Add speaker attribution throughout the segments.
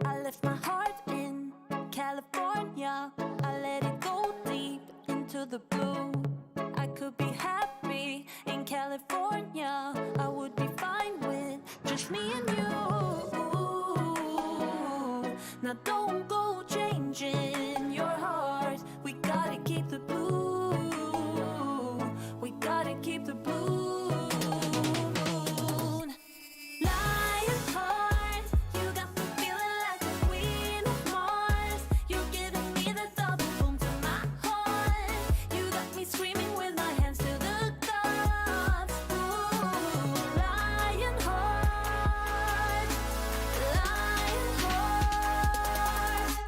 Speaker 1: I left my heart in California. I let it go deep into the blue. I could be happy in California. I would be fine with just me and you. Now don't go changing your heart. We gotta keep the blue. We gotta keep the blue. Lionheart, you got me feeling like the queen of Mars. You're giving me the double boom to my heart. You got me screaming with my hands to the gods. Ooh, Lionheart, Lionheart.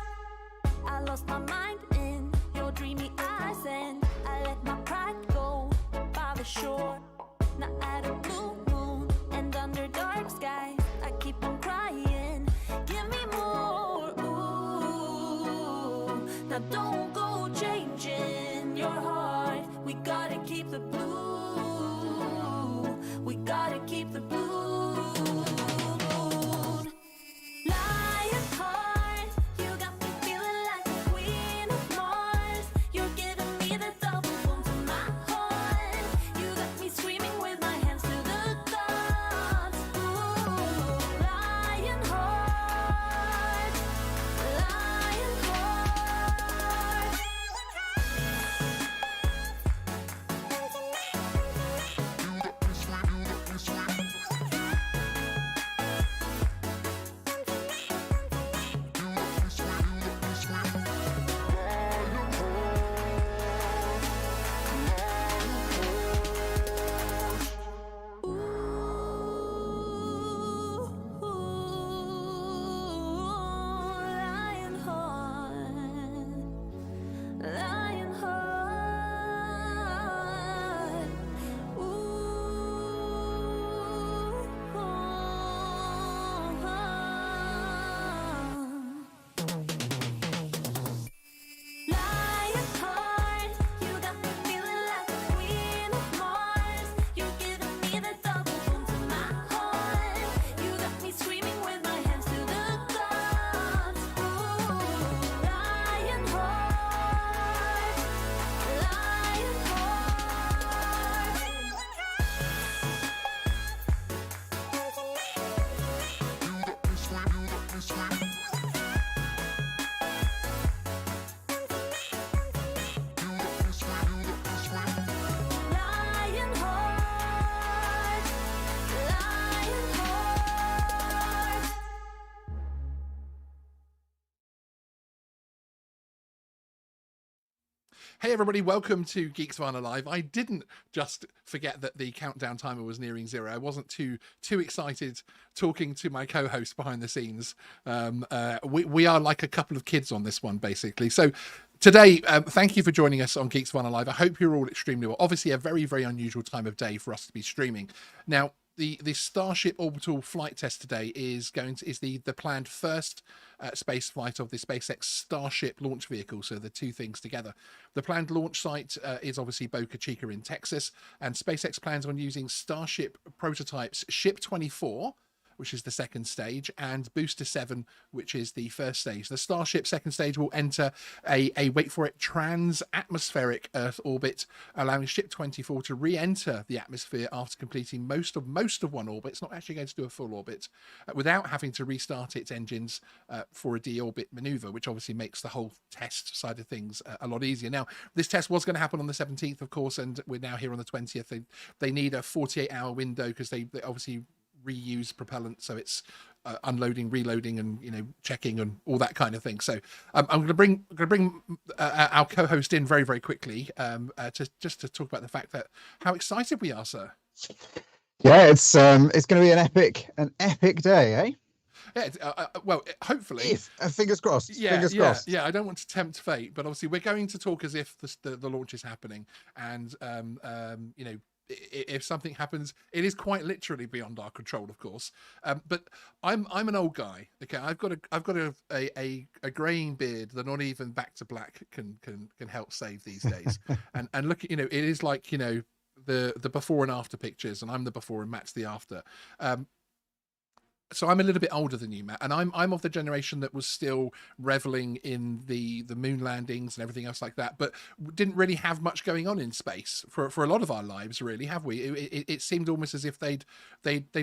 Speaker 1: I lost my mind in your dreamy eyes, and I let my pride go by the shore. Now at a blue moon and under dark skies, I keep on crying. Give me more. Ooh. Now don't go changing your heart. We gotta keep the blue. We gotta keep the blue. Lionheart, you got me feeling like the queen of Mars. You're giving me the double boom to my heart. You got me screaming with my hands to the gods. Ooh, Lionheart, Lionheart. Lionheart, you got me feeling like the queen of Mars. You're giving me the double boom to my heart. You got me screaming with my hands to the gods. Ooh, Lionheart, Lionheart, Lionheart.
Speaker 2: Hey everybody, welcome to Geeksvana Live. I didn't just forget that the countdown timer was nearing 0. I wasn't too excited talking to my co-host behind the scenes. We are like a couple of kids on this one, basically. So today, thank you for joining us on Geeksvana Live. I hope you're all extremely well. Obviously, a very, very unusual time of day for us to be streaming. Now, the Starship orbital flight test today is the planned first space flight of the SpaceX Starship launch vehicle. So the two things together. The planned launch site is obviously Boca Chica in Texas, and SpaceX plans on using Starship prototypes Ship 24, which is the second stage, and Booster 7, which is the first stage. The Starship second stage will enter a wait for it, trans-atmospheric Earth orbit, allowing Ship 24 to re-enter the atmosphere after completing most of one orbit. It's not actually going to do a full orbit without having to restart its engines for a deorbit maneuver, which obviously makes the whole test side of things a lot easier. Now, this test was going to happen on the 17th, of course, and we're now here on the 20th. They need a 48-hour window because they obviously reuse propellant, so it's unloading, reloading, and checking and all that kind of thing. So I'm going to bring our co-host in very, very quickly to talk about the fact that how excited we are, sir.
Speaker 3: Yeah, it's going to be an epic day, eh?
Speaker 2: Yeah, well, hopefully.
Speaker 3: Fingers crossed.
Speaker 2: Yeah,
Speaker 3: fingers crossed.
Speaker 2: Yeah. I don't want to tempt fate, but obviously we're going to talk as if the launch is happening, and if something happens, it is quite literally beyond our control, of course. But I'm an old guy. Okay, I've got a graying beard that not even Back to Black can help save these days. and look, it is like the before and after pictures, and I'm the before and Matt's the after. So I'm a little bit older than you, Matt, and I'm of the generation that was still reveling in the moon landings and everything else like that, but didn't really have much going on in space for a lot of our lives, really, have we? It seemed almost as if they'd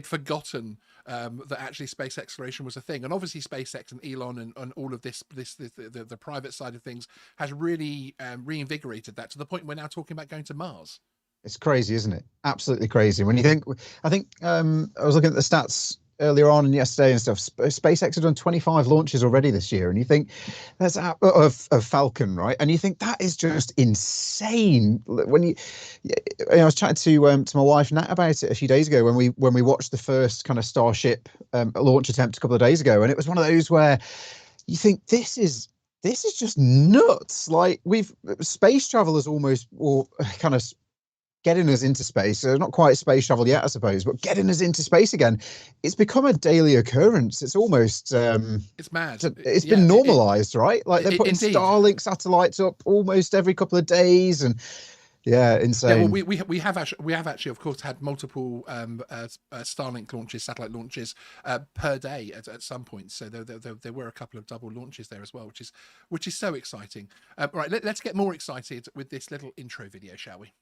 Speaker 2: forgotten that actually space exploration was a thing. And obviously SpaceX and Elon and all of the private side of things has really reinvigorated that to the point we're now talking about going to Mars.
Speaker 3: It's crazy, isn't it? Absolutely crazy. When you think, I think I was looking at the stats earlier on and yesterday and stuff. SpaceX have done 25 launches already this year, and you think that's of Falcon, right? And you think that is just insane. When I was chatting to my wife Nat about it a few days ago when we watched the first kind of Starship launch attempt a couple of days ago, and it was one of those where you think this is just nuts. Like space travel is almost or kind of getting us into space. So not quite space travel yet, I suppose, but getting us into space again, it's become a daily occurrence. It's almost
Speaker 2: it's mad.
Speaker 3: It's been normalized, right? Like they're putting
Speaker 2: indeed.
Speaker 3: Starlink satellites up almost every couple of days, and insane.
Speaker 2: Yeah, well, we have actually, of course, had multiple Starlink launches, satellite launches per day at some point. So there were a couple of double launches there as well, which is so exciting. Right, let's get more excited with this little intro video, shall we?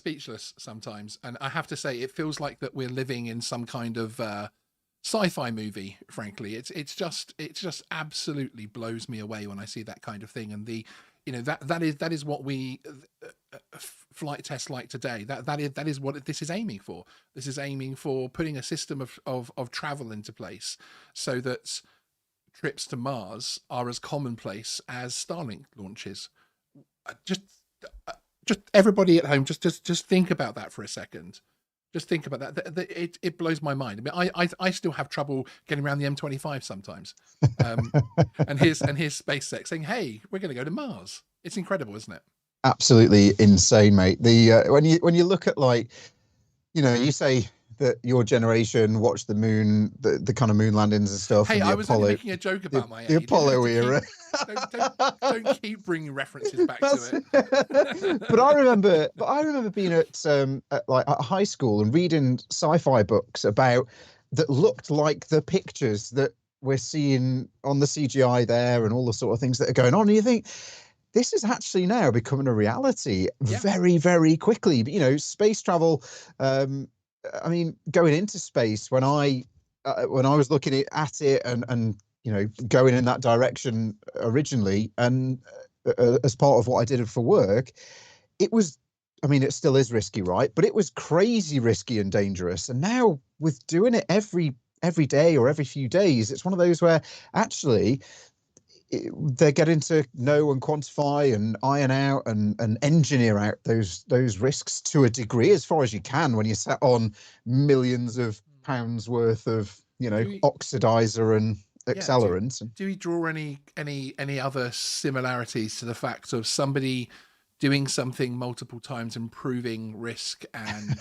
Speaker 2: speechless sometimes, and I have to say, it feels like that we're living in some kind of sci-fi movie. Frankly, it's just absolutely blows me away when I see that kind of thing, and that is what we flight tests like today. That is what this is aiming for. This is aiming for putting a system of travel into place so that trips to Mars are as commonplace as Starlink launches. Just everybody at home, just think about that for a second. Just think about that. It blows my mind. I mean, I still have trouble getting around the M25 sometimes. And here's SpaceX saying, "Hey, we're going to go to Mars." It's incredible, isn't it?
Speaker 3: Absolutely insane, mate. The when you look at, like, you say that your generation watched the moon, the kind of moon landings and stuff.
Speaker 2: Hey,
Speaker 3: and
Speaker 2: I was only making a joke about my age.
Speaker 3: The Apollo era.
Speaker 2: Don't keep bringing references back to it.
Speaker 3: But I remember being at high school and reading sci-fi books that looked like the pictures that we're seeing on the CGI there, and all the sort of things that are going on. And you think, this is actually now becoming a reality very, very quickly. But, space travel. I mean, going into space, when I was looking at it and going in that direction originally, and as part of what I did for work, it was, I mean, it still is risky, right? But it was crazy risky and dangerous. And now, with doing it every day or every few days, it's one of those where actually they're getting to know and quantify and iron out and engineer out those risks to a degree, as far as you can, when you're sat on millions of pounds worth of oxidizer and accelerants.
Speaker 2: Do we draw any other similarities to the fact of somebody doing something multiple times, improving risk, and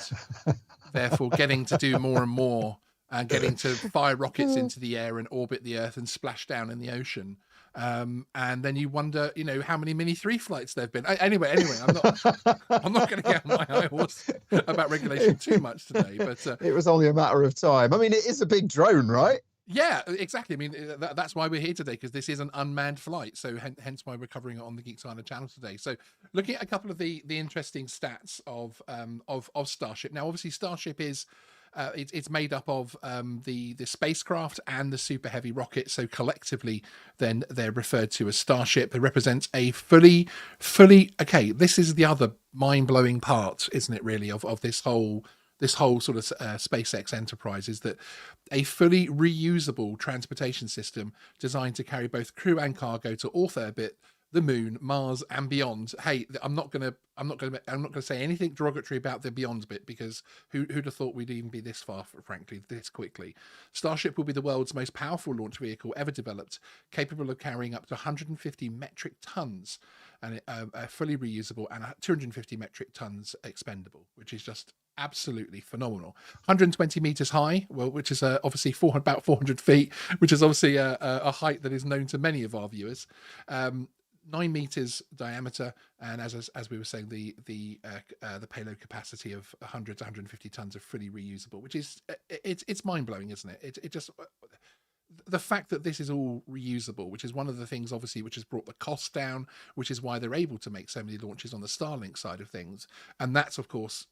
Speaker 2: therefore getting to do more and more, and getting to fire rockets into the air and orbit the Earth and splash down in the ocean? And then you wonder, how many Mini 3 flights there've been. Anyway, I'm not going to get on my high horse about regulation too much today, but
Speaker 3: it was only a matter of time. I mean, it is a big drone, right?
Speaker 2: Yeah, exactly. I mean, that's why we're here today, because this is an unmanned flight. So hence why we're covering it on the Geeksvana channel today. So looking at a couple of the interesting stats of Starship. Now, obviously, Starship is it's made up of the spacecraft and the super heavy rocket. So collectively, then they're referred to as Starship. It represents a fully. Okay, this is the other mind-blowing part, isn't it? Really, of this whole sort of SpaceX enterprise, is that a fully reusable transportation system designed to carry both crew and cargo to Earth orbit, the moon, Mars, and beyond. Hey, I'm not gonna say anything derogatory about the beyond bit, because who'd have thought we'd even be this far, frankly, this quickly. Starship will be the world's most powerful launch vehicle ever developed, capable of carrying up to 150 metric tons, and fully reusable, and 250 metric tons expendable, which is just absolutely phenomenal. 120 meters high, which is obviously about 400 feet, which is obviously a height that is known to many of our viewers. 9 meters diameter, and as we were saying, the payload capacity of 100 to 150 tons of fully reusable, which is it's mind-blowing, isn't it? It just, the fact that this is all reusable, which is one of the things obviously which has brought the cost down, which is why they're able to make so many launches on the Starlink side of things. And that's, of course,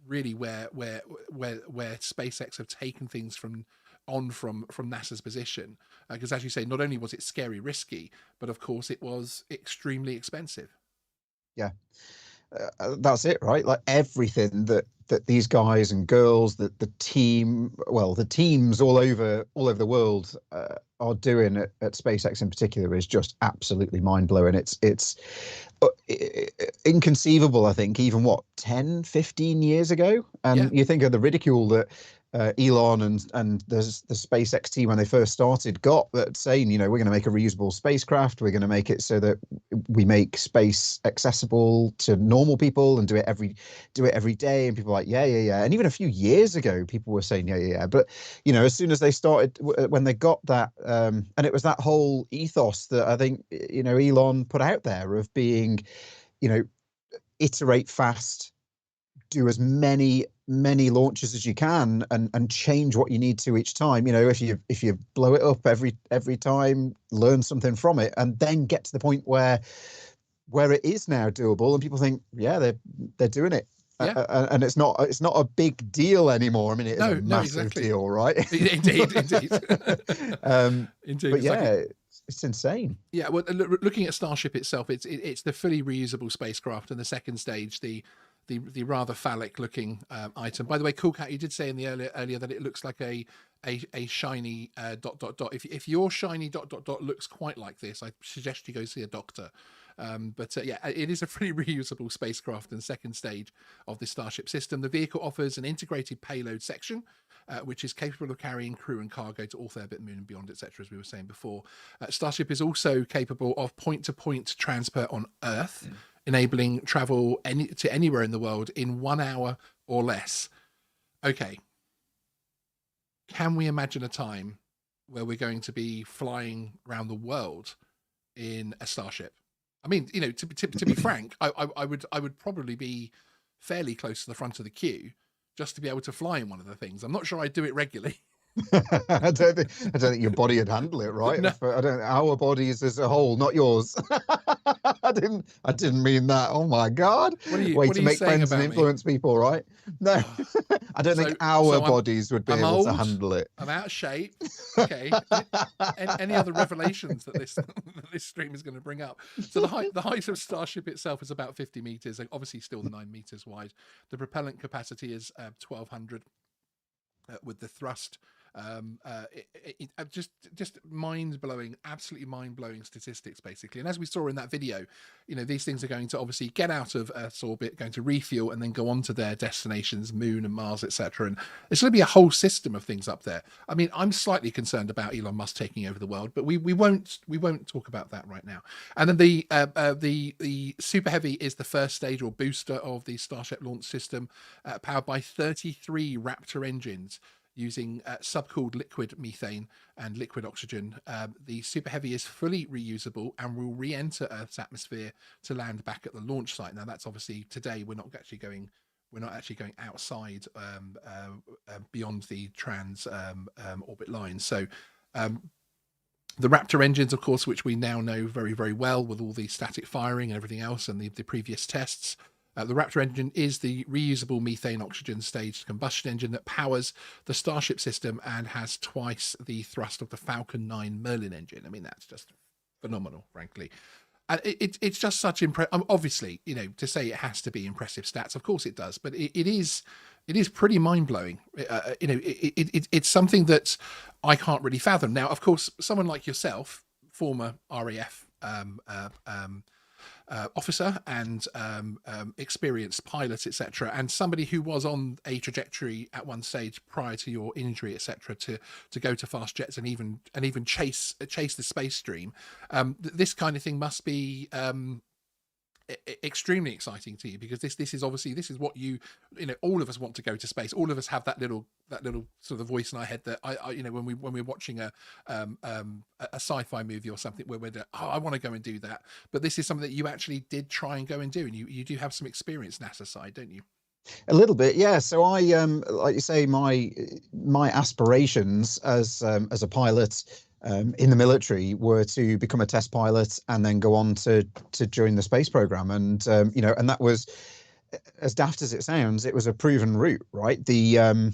Speaker 2: really where SpaceX have taken things from NASA's position, because as you say, not only was it scary risky, but of course it was extremely expensive.
Speaker 3: Yeah, that's it, right? Like everything that these guys and girls, the teams all over the world are doing at SpaceX in particular is just absolutely mind-blowing. It's inconceivable, I think, even 10-15 years ago, and you think of the ridicule that Elon and the SpaceX team, when they first started, got, that saying, we're going to make a reusable spacecraft, we're going to make it so that we make space accessible to normal people and do it every day, and people were like, yeah, and even a few years ago people were saying yeah, but as soon as they started, when they got that, and it was that whole ethos that I think Elon put out there of being, iterate fast, do as many launches as you can, and change what you need to each time. If you blow it up every time, learn something from it, and then get to the point where it is now doable, and people think, yeah, they're doing it. And it's not a big deal anymore. I mean, it is a
Speaker 2: No,
Speaker 3: massive
Speaker 2: exactly.
Speaker 3: deal, right?
Speaker 2: Indeed.
Speaker 3: Indeed. But
Speaker 2: It's
Speaker 3: yeah,
Speaker 2: like
Speaker 3: it's insane.
Speaker 2: yeah. Well, looking at Starship itself, it's the fully reusable spacecraft, and the second stage, the rather phallic looking item. By the way, Cool Cat, you did say in the earlier that it looks like a shiny dot dot dot. If your shiny dot dot dot looks quite like this, I suggest you go see a doctor. But yeah, it is a fully reusable spacecraft and second stage of the Starship system. The vehicle offers an integrated payload section, which is capable of carrying crew and cargo to Earth orbit, Moon and beyond, etc., as we were saying before. Starship is also capable of point-to-point transfer on Earth, enabling travel to anywhere in the world in 1 hour or less. Okay. Can we imagine a time where we're going to be flying around the world in a Starship? I mean, you know, to be frank, I would probably be fairly close to the front of the queue just to be able to fly in one of the things. I'm not sure I'd do it regularly.
Speaker 3: I don't think your body would handle it, right?
Speaker 2: No.
Speaker 3: I don't. Our bodies as a whole, not yours. I didn't mean that. Oh my God! Way to make friends and influence people, right? No, I don't think our bodies would be able to handle it.
Speaker 2: I'm out of shape. Okay. Any other revelations that this stream is going to bring up? So the height of Starship itself is about 50 meters. Obviously, still 9 meters wide. The propellant capacity is 1,200 with the thrust. Just mind-blowing, absolutely mind-blowing statistics, basically. And as we saw in that video, you know, these things are going to obviously get out of Earth's orbit, going to refuel, and then go on to their destinations, Moon and Mars, etc. And it's going to be a whole system of things up there. I mean, I'm slightly concerned about Elon Musk taking over the world, but we won't talk about that right now. And then the Super Heavy is the first stage or booster of the Starship launch system, powered by 33 Raptor engines, using subcooled liquid methane and liquid oxygen. The Super Heavy is fully reusable and will re-enter Earth's atmosphere to land back at the launch site. Now, that's obviously today we're not actually going outside beyond the trans orbit line. So the Raptor engines, of course, which we now know very, very well with all the static firing and everything else and the previous tests. The Raptor engine is the reusable methane oxygen staged combustion engine that powers the Starship system and has twice the thrust of the Falcon 9 Merlin engine. I mean, that's just phenomenal, frankly. And it's just such obviously, you know, to say it has to be impressive stats, of course it does, but it is pretty mind-blowing. You know, it's something that I can't really fathom. Now, of course, someone like yourself, former RAF officer and experienced pilot, etc., and somebody who was on a trajectory at one stage prior to your injury, etc., to go to fast jets and even chase the space stream. This kind of thing must be extremely exciting to you, because this is obviously what you know, all of us want to go to space. All of us have that little sort of voice in our head that I you know, when we're watching a sci-fi movie or something where we're I want to go and do that. But this is something that you actually did try and go and do, and you do have some experience NASA side, don't you?
Speaker 3: A little bit, yeah. So I like you say, my aspirations as a pilot in the military were to become a test pilot and then go on to join the space program. And you know, and that was, as daft as it sounds, it was a proven route, right? The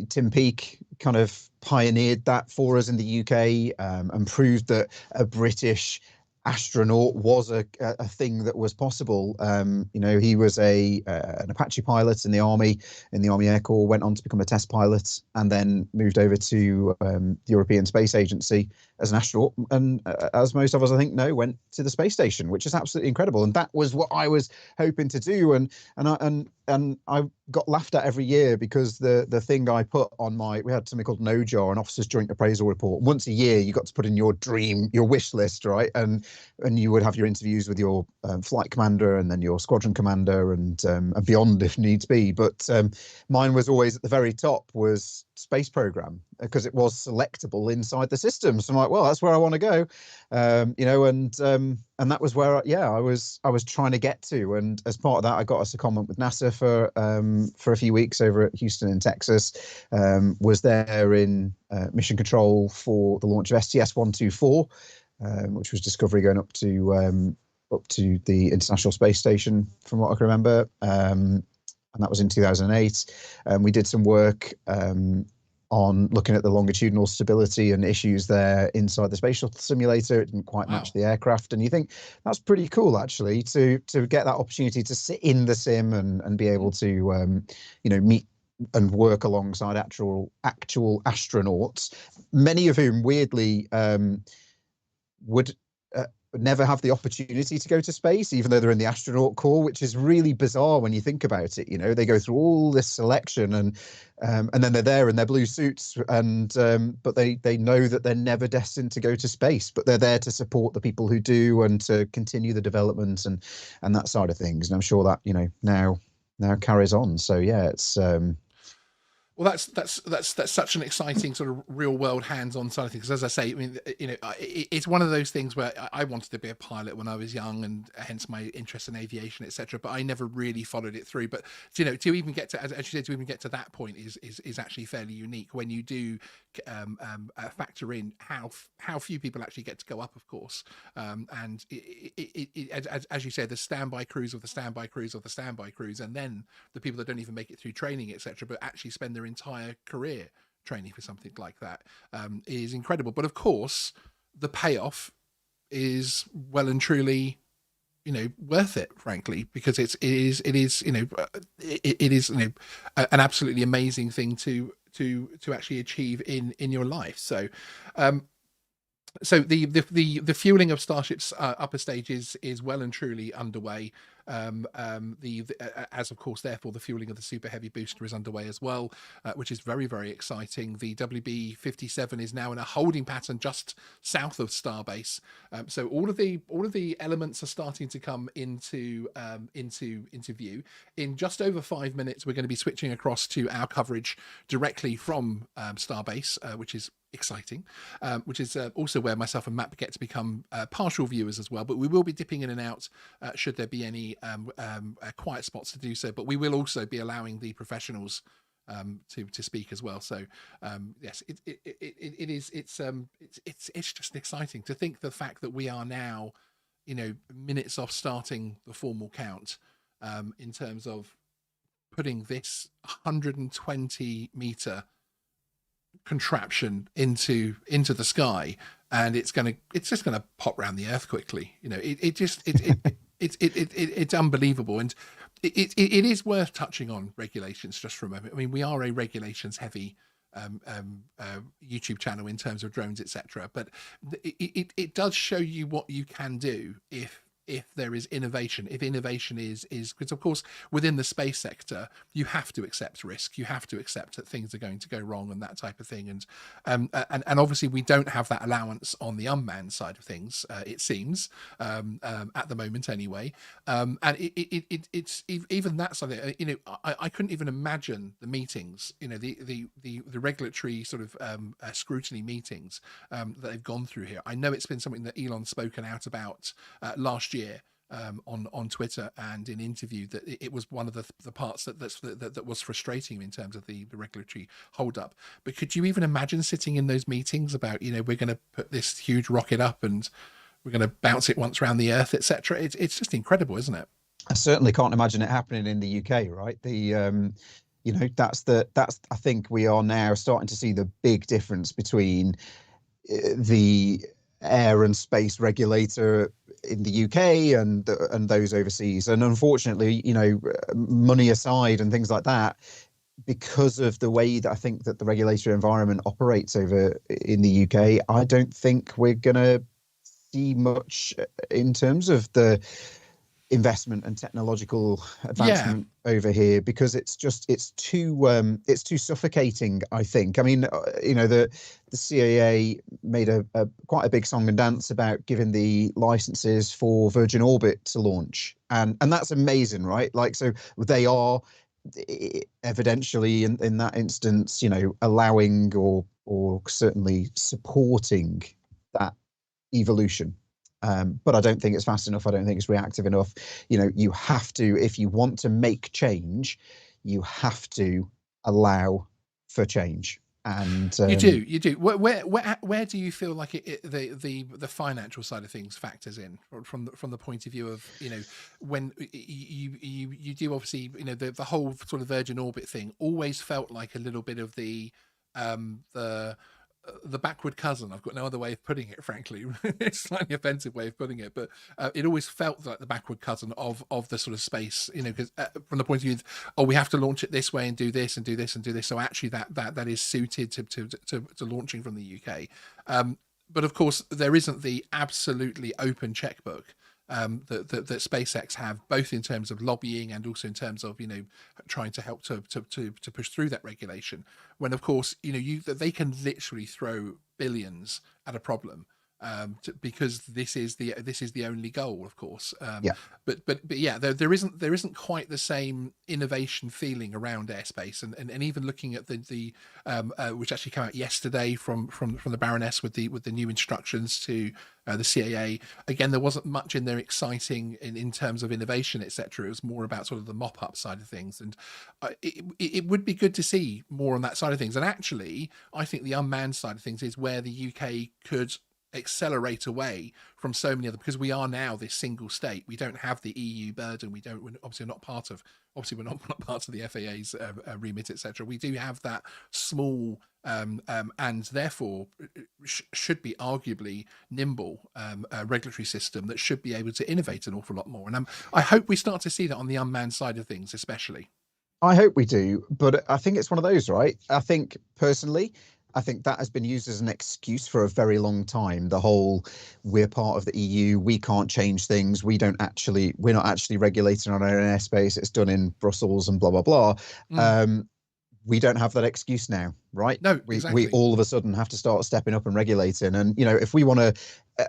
Speaker 3: Tim Peake kind of pioneered that for us in the UK, and proved that a British astronaut was a thing that was possible. You know, he was an Apache pilot in the Army Air Corps, went on to become a test pilot, and then moved over to the European Space Agency as an astronaut. And as most of us, I think, know, went to the space station, which is absolutely incredible. And that was what I was hoping to do. And I got laughed at every year because the thing I put on we had something called an OJAR, an Officers Joint Appraisal Report. Once a year, you got to put in your wish list, right? And you would have your interviews with your flight commander and then your squadron commander and beyond if needs be. But mine was always at the very top, was space program, because it was selectable inside the system. So I'm like, well, that's where I want to go. You know, and that was where I was trying to get to. And as part of that, I got a secondment with NASA for a few weeks over at Houston in Texas. Was there in mission control for the launch of STS-124, which was Discovery going up to the International Space Station, from what I can remember. and that was in 2008. We did some work on looking at the longitudinal stability and issues there inside the space shuttle simulator. It didn't quite match the aircraft, and you think that's pretty cool actually to get that opportunity to sit in the sim and be able to meet and work alongside actual astronauts, many of whom weirdly would never have the opportunity to go to space, even though they're in the astronaut corps, which is really bizarre when you think about it. They go through all this selection and then they're there in their blue suits, and but they know that they're never destined to go to space, but they're there to support the people who do and to continue the development and that side of things. And I'm sure that now carries on. So yeah, it's
Speaker 2: well, that's such an exciting sort of real world hands-on side of things. As I say, I mean, it's one of those things where I wanted to be a pilot when I was young, and hence my interest in aviation, etc. But I never really followed it through. But to even get to, as you said, to even get to that point is actually fairly unique when you do factor in how few people actually get to go up, of course. And as you say, the standby crews of the standby crews of the standby crews, and then the people that don't even make it through training, etc., but actually spend their entire career training for something like that is incredible. But of course, the payoff is well and truly worth it, frankly, because it is an absolutely amazing thing to actually achieve in your life. So so the fueling of Starship's upper stages is well and truly underway. As of course, therefore, the fueling of the super heavy booster is underway as well, which is very, very exciting. The WB-57 is now in a holding pattern just south of Starbase. So all of the elements are starting to come into view. In just over 5 minutes, we're going to be switching across to our coverage directly from Starbase, which is exciting, which is also where myself and Matt get to become partial viewers as well. But we will be dipping in and out should there be any quiet spots to do so. But we will also be allowing the professionals to speak as well. So yes, it's just exciting to think the fact that we are now, minutes off starting the formal count in terms of putting this 120-meter contraption into the sky, and it's just gonna pop around the Earth quickly. It's unbelievable, and it is worth touching on regulations just for a moment. I mean, we are a regulations heavy YouTube channel in terms of drones, etc. But it does show you what you can do if there is innovation, if innovation is because of course within the space sector you have to accept risk, you have to accept that things are going to go wrong and that type of thing, and obviously we don't have that allowance on the unmanned side of things, it seems, at the moment anyway, and it's even that side. I couldn't even imagine the meetings, the regulatory sort of scrutiny meetings that they've gone through here. I know it's been something that Elon's spoken out about last year on Twitter and in interview, that it was one of the parts that was frustrating him in terms of the regulatory hold up. But could you even imagine sitting in those meetings about, we're going to put this huge rocket up and we're going to bounce it once around the Earth, etc.? It's just incredible, isn't it?
Speaker 3: I certainly can't imagine it happening in the UK, right? That's I think we are now starting to see the big difference between the air and space regulator in the UK and those overseas. And unfortunately, money aside and things like that, because of the way that I think that the regulatory environment operates over in the UK, I don't think we're going to see much in terms of the investment and technological advancement over here, because it's too suffocating, I think. I mean, the CAA made a quite a big song and dance about giving the licenses for Virgin Orbit to launch, and that's amazing, right? Like, so they are evidentially in that instance, allowing or certainly supporting that evolution. But I don't think it's fast enough. I don't think it's reactive enough. You have to, if you want to make change, you have to allow for change. And
Speaker 2: You do. Where do you feel like the financial side of things factors in from the point of view of, when you do, obviously, the whole sort of Virgin Orbit thing always felt like a little bit of um the the backward cousin. I've got no other way of putting it, frankly. It's a slightly offensive way of putting it, but it always felt like the backward cousin of the sort of space, because from the point of view of, oh, we have to launch it this way and do this and do this and do this. So actually that is suited to launching from the UK. But of course, there isn't the absolutely open checkbook that SpaceX have, both in terms of lobbying and also in terms of trying to help to push through that regulation. When of course they can literally throw billions at a problem, because this is the only goal, of course.
Speaker 3: Yeah.
Speaker 2: But yeah, there isn't quite the same innovation feeling around airspace, and even looking at the which actually came out yesterday from the Baroness with the new instructions to the CAA. Again, there wasn't much in there exciting in terms of innovation, etc. It was more about sort of the mop-up side of things, and it would be good to see more on that side of things. And actually, I think the unmanned side of things is where the UK could accelerate away from so many other, because we are now this single state. We don't have the EU burden. We're not part of the FAA's remit, etc. We do have that small and therefore should be arguably nimble regulatory system that should be able to innovate an awful lot more. And I hope we start to see that on the unmanned side of things, especially.
Speaker 3: I hope we do, but I think it's one of those, right? I think personally, I think that has been used as an excuse for a very long time. The whole, we're part of the EU, we can't change things, we're not actually regulating on our own airspace, it's done in Brussels and blah, blah, blah. We don't have that excuse now, right?
Speaker 2: No, exactly.
Speaker 3: We all of a sudden have to start stepping up and regulating. And, if we want to,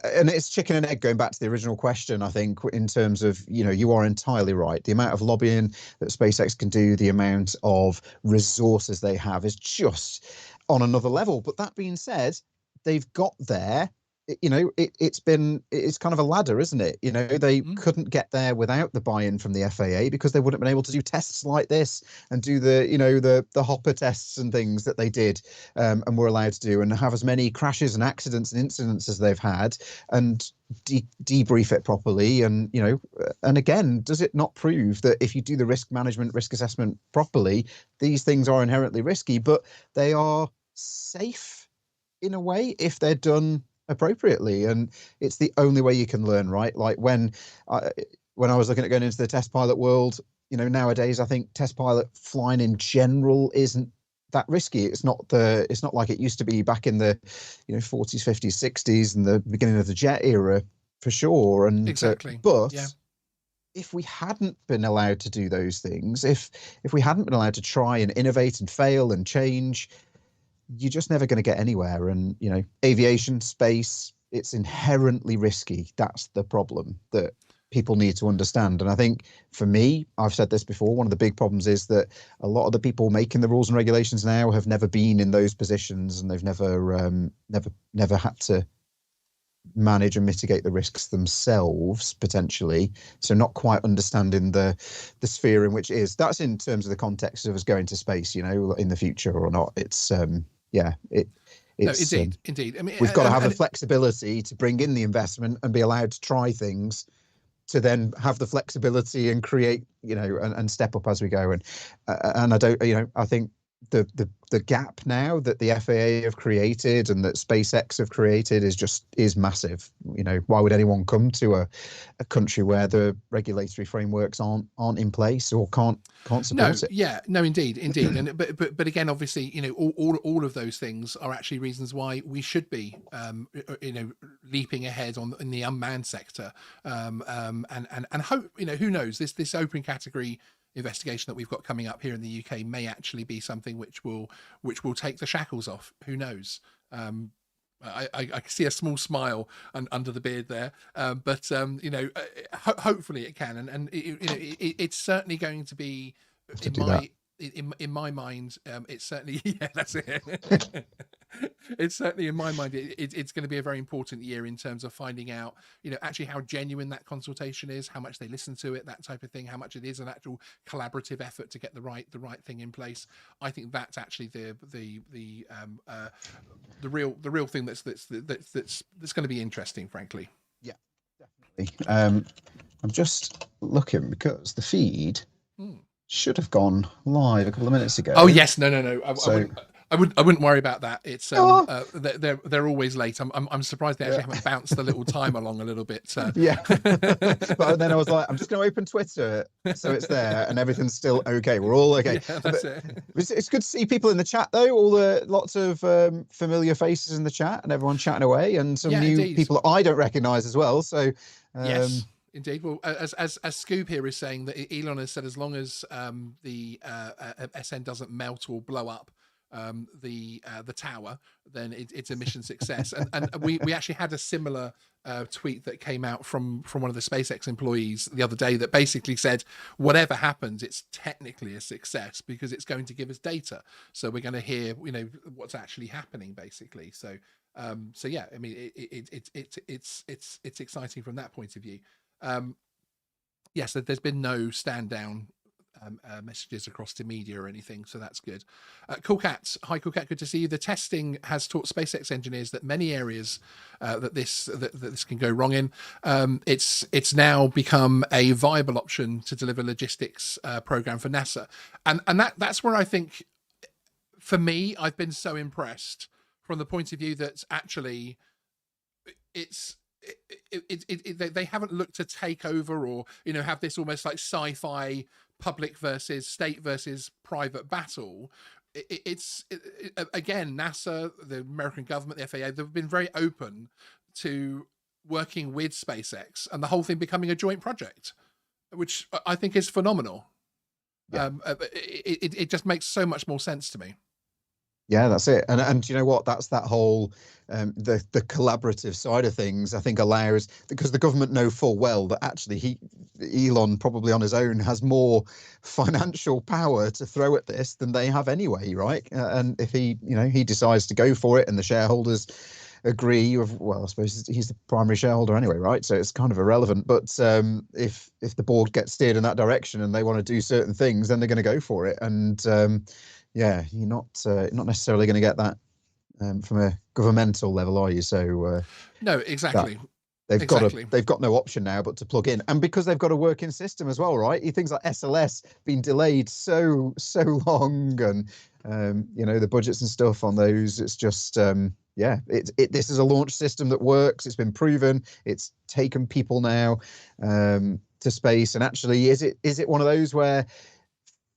Speaker 3: and it's chicken and egg, going back to the original question, I think, in terms of, you are entirely right. The amount of lobbying that SpaceX can do, the amount of resources they have is just on another level. But that being said, they've got there. It's kind of a ladder, isn't it? They couldn't get there without the buy-in from the FAA, because they wouldn't have been able to do tests like this and do the hopper tests and things that they did, and were allowed to do, and have as many crashes and accidents and incidents as they've had, and debrief it properly. And and again, does it not prove that if you do the risk management, risk assessment properly, these things are inherently risky, but they are safe in a way if they're done appropriately? And it's the only way you can learn, right? Like when I was looking at going into the test pilot world, nowadays I think test pilot flying in general isn't that risky. It's not like it used to be back in the 40s, 50s, 60s and the beginning of the jet era, for sure. And
Speaker 2: exactly.
Speaker 3: But
Speaker 2: yeah.
Speaker 3: If we hadn't been allowed to do those things, if we hadn't been allowed to try and innovate and fail and change, you're just never going to get anywhere. And aviation, space, it's inherently risky. That's the problem that people need to understand. And I think, for me, I've said this before, one of the big problems is that a lot of the people making the rules and regulations now have never been in those positions, and they've never had to manage and mitigate the risks themselves, potentially. So not quite understanding the sphere in which it is. That's in terms of the context of us going to space, in the future or not. It's
Speaker 2: indeed. I mean,
Speaker 3: we've got to have the flexibility to bring in the investment and be allowed to try things, to then have the flexibility and create, and step up as we go. And I don't, I think the gap now that the FAA have created and that SpaceX have created is massive. Why would anyone come to a country where the regulatory frameworks aren't in place or can't support it?
Speaker 2: Yeah, no, indeed. And but again, obviously, all of those things are actually reasons why we should be leaping ahead in the unmanned sector, and hope, who knows, this open category investigation that we've got coming up here in the UK may actually be something which will take the shackles off. Who knows? I see a small smile under the beard there, but hopefully it can, and it's certainly going to be, in my mind, it's certainly, yeah, that's it. It's certainly, in my mind, it's going to be a very important year in terms of finding out, actually how genuine that consultation is, how much they listen to it, that type of thing, how much it is an actual collaborative effort to get the right thing in place. I think that's actually the real thing that's going to be interesting, frankly.
Speaker 3: Yeah, definitely. I'm just looking because the feed should have gone live a couple of minutes ago.
Speaker 2: Oh yes, no. I wouldn't worry about that. It's they're always late. I'm surprised they actually haven't bounced the little time along a little bit.
Speaker 3: Yeah, but then I was like, I'm just going to open Twitter, so it's there, and everything's still okay. We're all okay.
Speaker 2: Yeah, that's it.
Speaker 3: It's good to see people in the chat though. Lots of familiar faces in the chat, and everyone chatting away, and some new people that I don't recognise as well. So
Speaker 2: yes. Indeed. Well, as Scoob here is saying that Elon has said, as long as the SN doesn't melt or blow up the tower, then it's a mission success. And we actually had a similar tweet that came out from one of the SpaceX employees the other day that basically said, whatever happens, it's technically a success because it's going to give us data. So we're going to hear, what's actually happening, basically. So yeah, I mean, it's exciting from that point of view. Yes, there's been no stand down messages across to media or anything, so that's good. Cool Cat, hi Cool Cat, good to see you. The testing has taught SpaceX engineers that many areas that this can go wrong in. It's now become a viable option to deliver logistics program for NASA, and that's where I think, for me, I've been so impressed from the point of view that actually they haven't looked to take over or have this almost like sci-fi public versus state versus private battle. Again, NASA, the American government, the FAA, they've been very open to working with SpaceX and the whole thing becoming a joint project, which I think is phenomenal. Yeah. It just makes so much more sense to me.
Speaker 3: Yeah, that's it. And you know what? That's that whole the collaborative side of things, I think, allows, because the government know full well that actually Elon probably on his own has more financial power to throw at this than they have anyway, right? And if he decides to go for it and the shareholders agree with, well, I suppose he's the primary shareholder anyway, right? So it's kind of irrelevant. But if the board gets steered in that direction and they want to do certain things, then they're going to go for it. And yeah, you're not necessarily going to get that from a governmental level, are you? So
Speaker 2: no, exactly.
Speaker 3: They've got no option now but to plug in, and because they've got a working system as well, right? Things like SLS being delayed so long, and the budgets and stuff on those. It's just this is a launch system that works. It's been proven. It's taken people now to space, and actually, is it one of those where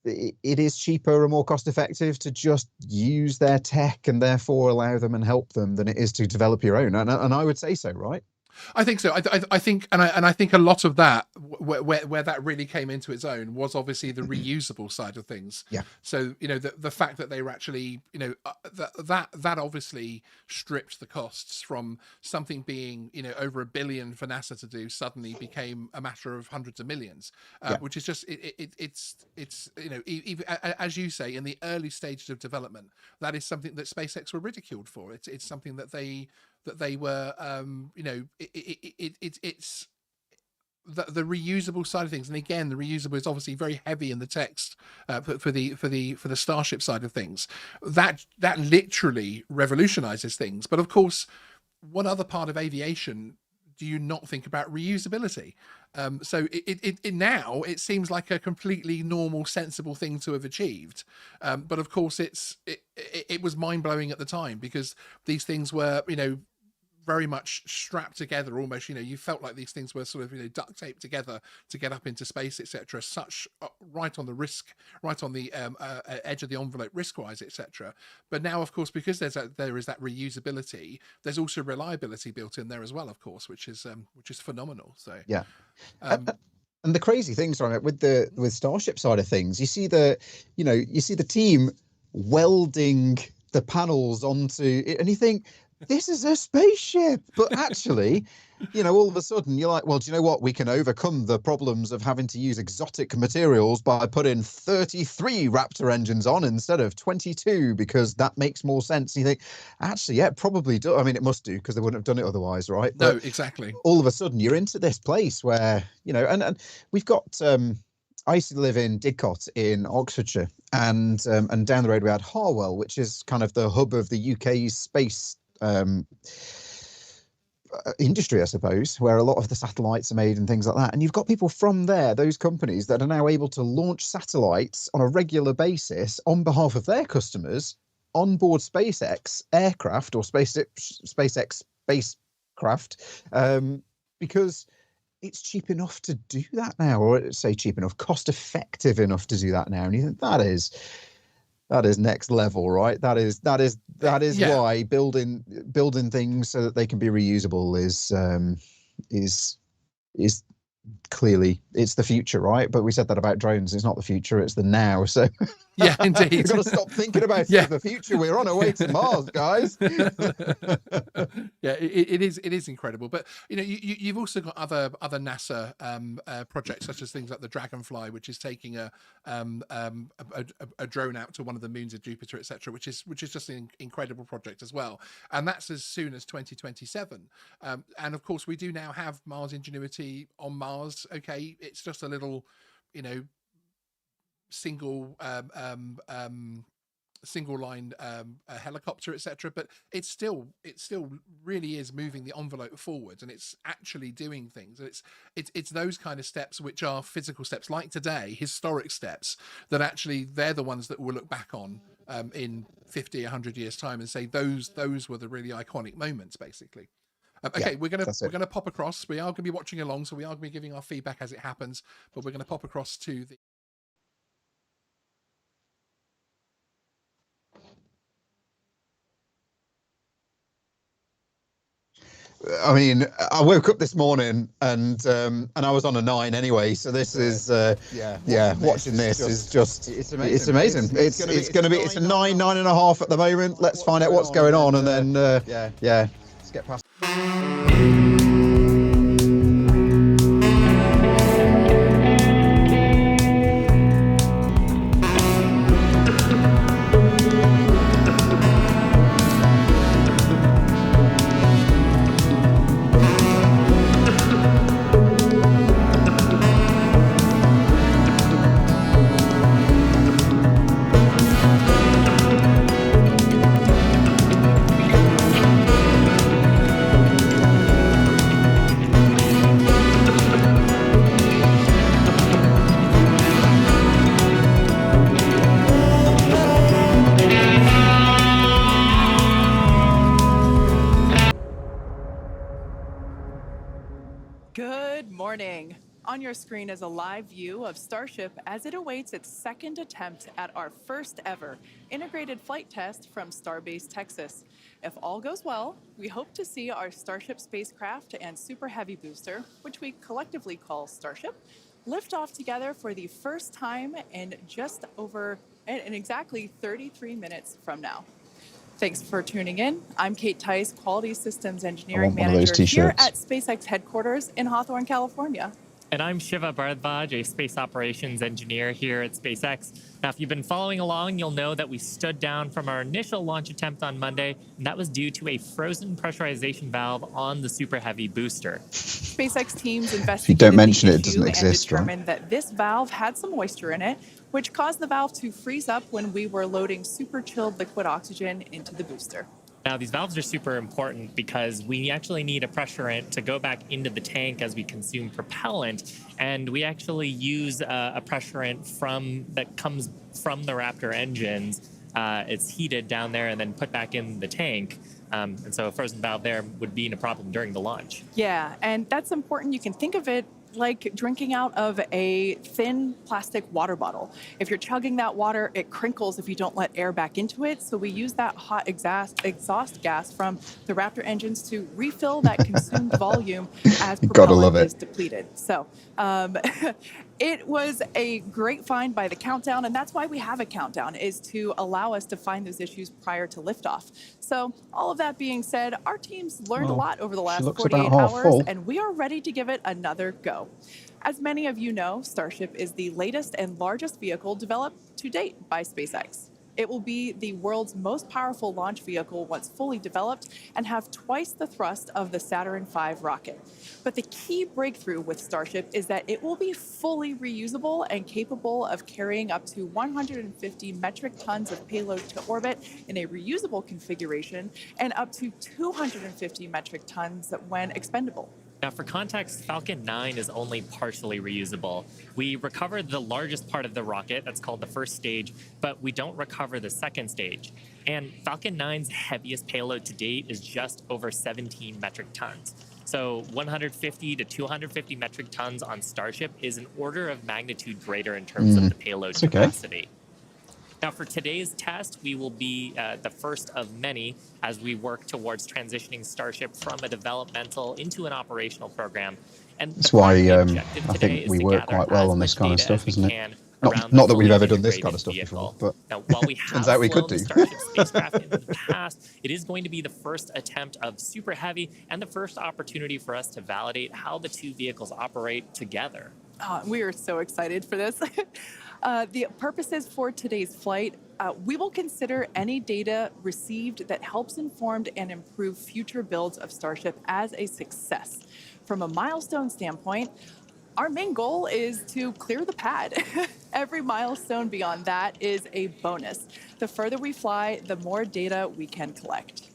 Speaker 3: it is cheaper and more cost effective to just use their tech and therefore allow them and help them than it is to develop your own? And I would say so, right?
Speaker 2: I think so. I think, and I think a lot of that, where that really came into its own, was obviously the reusable side of things.
Speaker 3: Yeah.
Speaker 2: So the fact that they were actually, that obviously stripped the costs from something being over $1 billion for NASA to do, suddenly became a matter of hundreds of millions, which is just it's even, as you say, in the early stages of development, that is something that SpaceX were ridiculed for. It's something that they were, it's the reusable side of things. And again, the reusable is obviously very heavy in the text for the Starship side of things. That literally revolutionizes things. But of course, what other part of aviation do you not think about reusability? So it now it seems like a completely normal, sensible thing to have achieved. But of course, it was mind blowing at the time, because these things were, very much strapped together almost. You felt like these things were sort of duct taped together to get up into space, etc. Such right on the edge of the envelope risk wise, etc. But now, of course, because there is that reusability, there's also reliability built in there as well, of course, which is phenomenal. So
Speaker 3: yeah. And the crazy things on it with Starship side of things, you see the team welding the panels onto it, and you think, this is a spaceship, but actually you know, all of a sudden you're like, well, do you know what? We can overcome the problems of having to use exotic materials by putting 33 Raptor engines on instead of 22, because that makes more sense. And you think, actually, yeah, it probably do. I mean, it must do, because they wouldn't have done it otherwise, right?
Speaker 2: No,
Speaker 3: But
Speaker 2: exactly.
Speaker 3: all of a sudden you're into this place where, you know, and we've got, I used to live in Didcot in Oxfordshire, and down the road we had Harwell, which is kind of the hub of the UK's space industry, I suppose, where a lot of the satellites are made and things like that. And you've got people from there, those companies, that are now able to launch satellites on a regular basis on behalf of their customers on board SpaceX aircraft or SpaceX spacecraft, because it's cheap enough to do that now, or say cheap enough, cost effective enough to do that now. And you think that is next level, right? That is
Speaker 2: Yeah.
Speaker 3: why building things so that they can be reusable is clearly, it's the future, right? But we said that about drones. It's not the future, it's the now. So
Speaker 2: Yeah, indeed.
Speaker 3: we've got to stop thinking about
Speaker 2: Yeah.
Speaker 3: the future. We're on our way to Mars, guys.
Speaker 2: Yeah, it is incredible. But you know, you've also got other NASA projects, such as things like the Dragonfly, which is taking a drone out to one of the moons of Jupiter, etc., which is just an incredible project as well. And that's as soon as 2027. And of course, we do now have Mars Ingenuity on Mars. Okay, it's just a little, you know, single line helicopter, etc., but it still really is moving the envelope forwards, and it's actually doing things. It's those kind of steps which are physical steps, like today, historic steps, that actually they're the ones that we'll look back on in 50, 100 years time and say those were the really iconic moments, basically. Okay,
Speaker 3: Yeah,
Speaker 2: we're gonna pop across. We are gonna be watching along, so we are gonna be giving our feedback as it happens. But we're gonna pop across to the.
Speaker 3: I mean, I woke up this morning and I was on a 9 anyway. So this is watching this is just it's amazing. It's going to be it's a 9.5 at the moment. Let's find out what's going on, and then let's get past.
Speaker 4: Good morning. On your screen is a live view of Starship as it awaits its second attempt at our first ever integrated flight test from Starbase, Texas. If all goes well, we hope to see our Starship spacecraft and Super Heavy booster, which we collectively call Starship, lift off together for the first time in exactly 33 minutes from now. Thanks for tuning in. I'm Kate Tice, Quality Systems Engineering Manager here at SpaceX headquarters in Hawthorne, California.
Speaker 5: And I'm Shiva Bharadwaj, a Space Operations Engineer here at SpaceX. Now, if you've been following along, you'll know that we stood down from our initial launch attempt on Monday, and that was due to a frozen pressurization valve on the Super Heavy booster.
Speaker 4: SpaceX teams investigated
Speaker 3: If you don't mention
Speaker 4: the
Speaker 3: it, it doesn't
Speaker 4: issue
Speaker 3: exist,
Speaker 4: and determined that this valve had some moisture in it, which caused the valve to freeze up when we were loading super chilled liquid oxygen into the booster.
Speaker 5: Now, these valves are super important because we actually need a pressurant to go back into the tank as we consume propellant, and we actually use a pressurant that comes from the Raptor engines. It's heated down there and then put back in the tank. And so a frozen valve there would be a problem during the launch.
Speaker 4: Yeah, and that's important. You can think of it like drinking out of a thin plastic water bottle. If you're chugging that water, it crinkles if you don't let air back into it. So we use that hot exhaust gas from the Raptor engines to refill that consumed volume as propellant is depleted. So It was a great find by the countdown, and that's why we have a countdown, is to allow us to find those issues prior to liftoff. So all of that being said, our team's learned a
Speaker 3: Well,
Speaker 4: lot over the
Speaker 3: she
Speaker 4: last
Speaker 3: looks
Speaker 4: 48
Speaker 3: about half
Speaker 4: hours,
Speaker 3: full.
Speaker 4: and we are ready to give it another go. As many of you know, Starship is the latest and largest vehicle developed to date by SpaceX. It will be the world's most powerful launch vehicle once fully developed and have twice the thrust of the Saturn V rocket. But the key breakthrough with Starship is that it will be fully reusable and capable of carrying up to 150 metric tons of payload to orbit in a reusable configuration and up to 250 metric tons when expendable.
Speaker 5: Now, for context, Falcon 9 is only partially reusable. We recovered the largest part of the rocket, that's called the first stage, but we don't recover the second stage. And Falcon 9's heaviest payload to date is just over 17 metric tons. So 150 to 250 metric tons on Starship is an order of magnitude greater in terms of the payload capacity. Now, for today's test, we will be the first of many as we work towards transitioning Starship from a developmental into an operational program. And
Speaker 3: That's why I
Speaker 5: I
Speaker 3: think we work quite well on this kind of stuff, isn't it? Not that we've ever done this kind of stuff before, but
Speaker 5: now, while we have
Speaker 3: turns out we could
Speaker 5: flown
Speaker 3: do.
Speaker 5: the Starship spacecraft in the past, it is going to be the first attempt of Super Heavy and the first opportunity for us to validate how the two vehicles operate together.
Speaker 4: We are so excited for this. The purposes for today's flight, we will consider any data received that helps inform and improve future builds of Starship as a success. From a milestone standpoint, our main goal is to clear the pad. Every milestone beyond that is a bonus. The further we fly, the more data we can collect.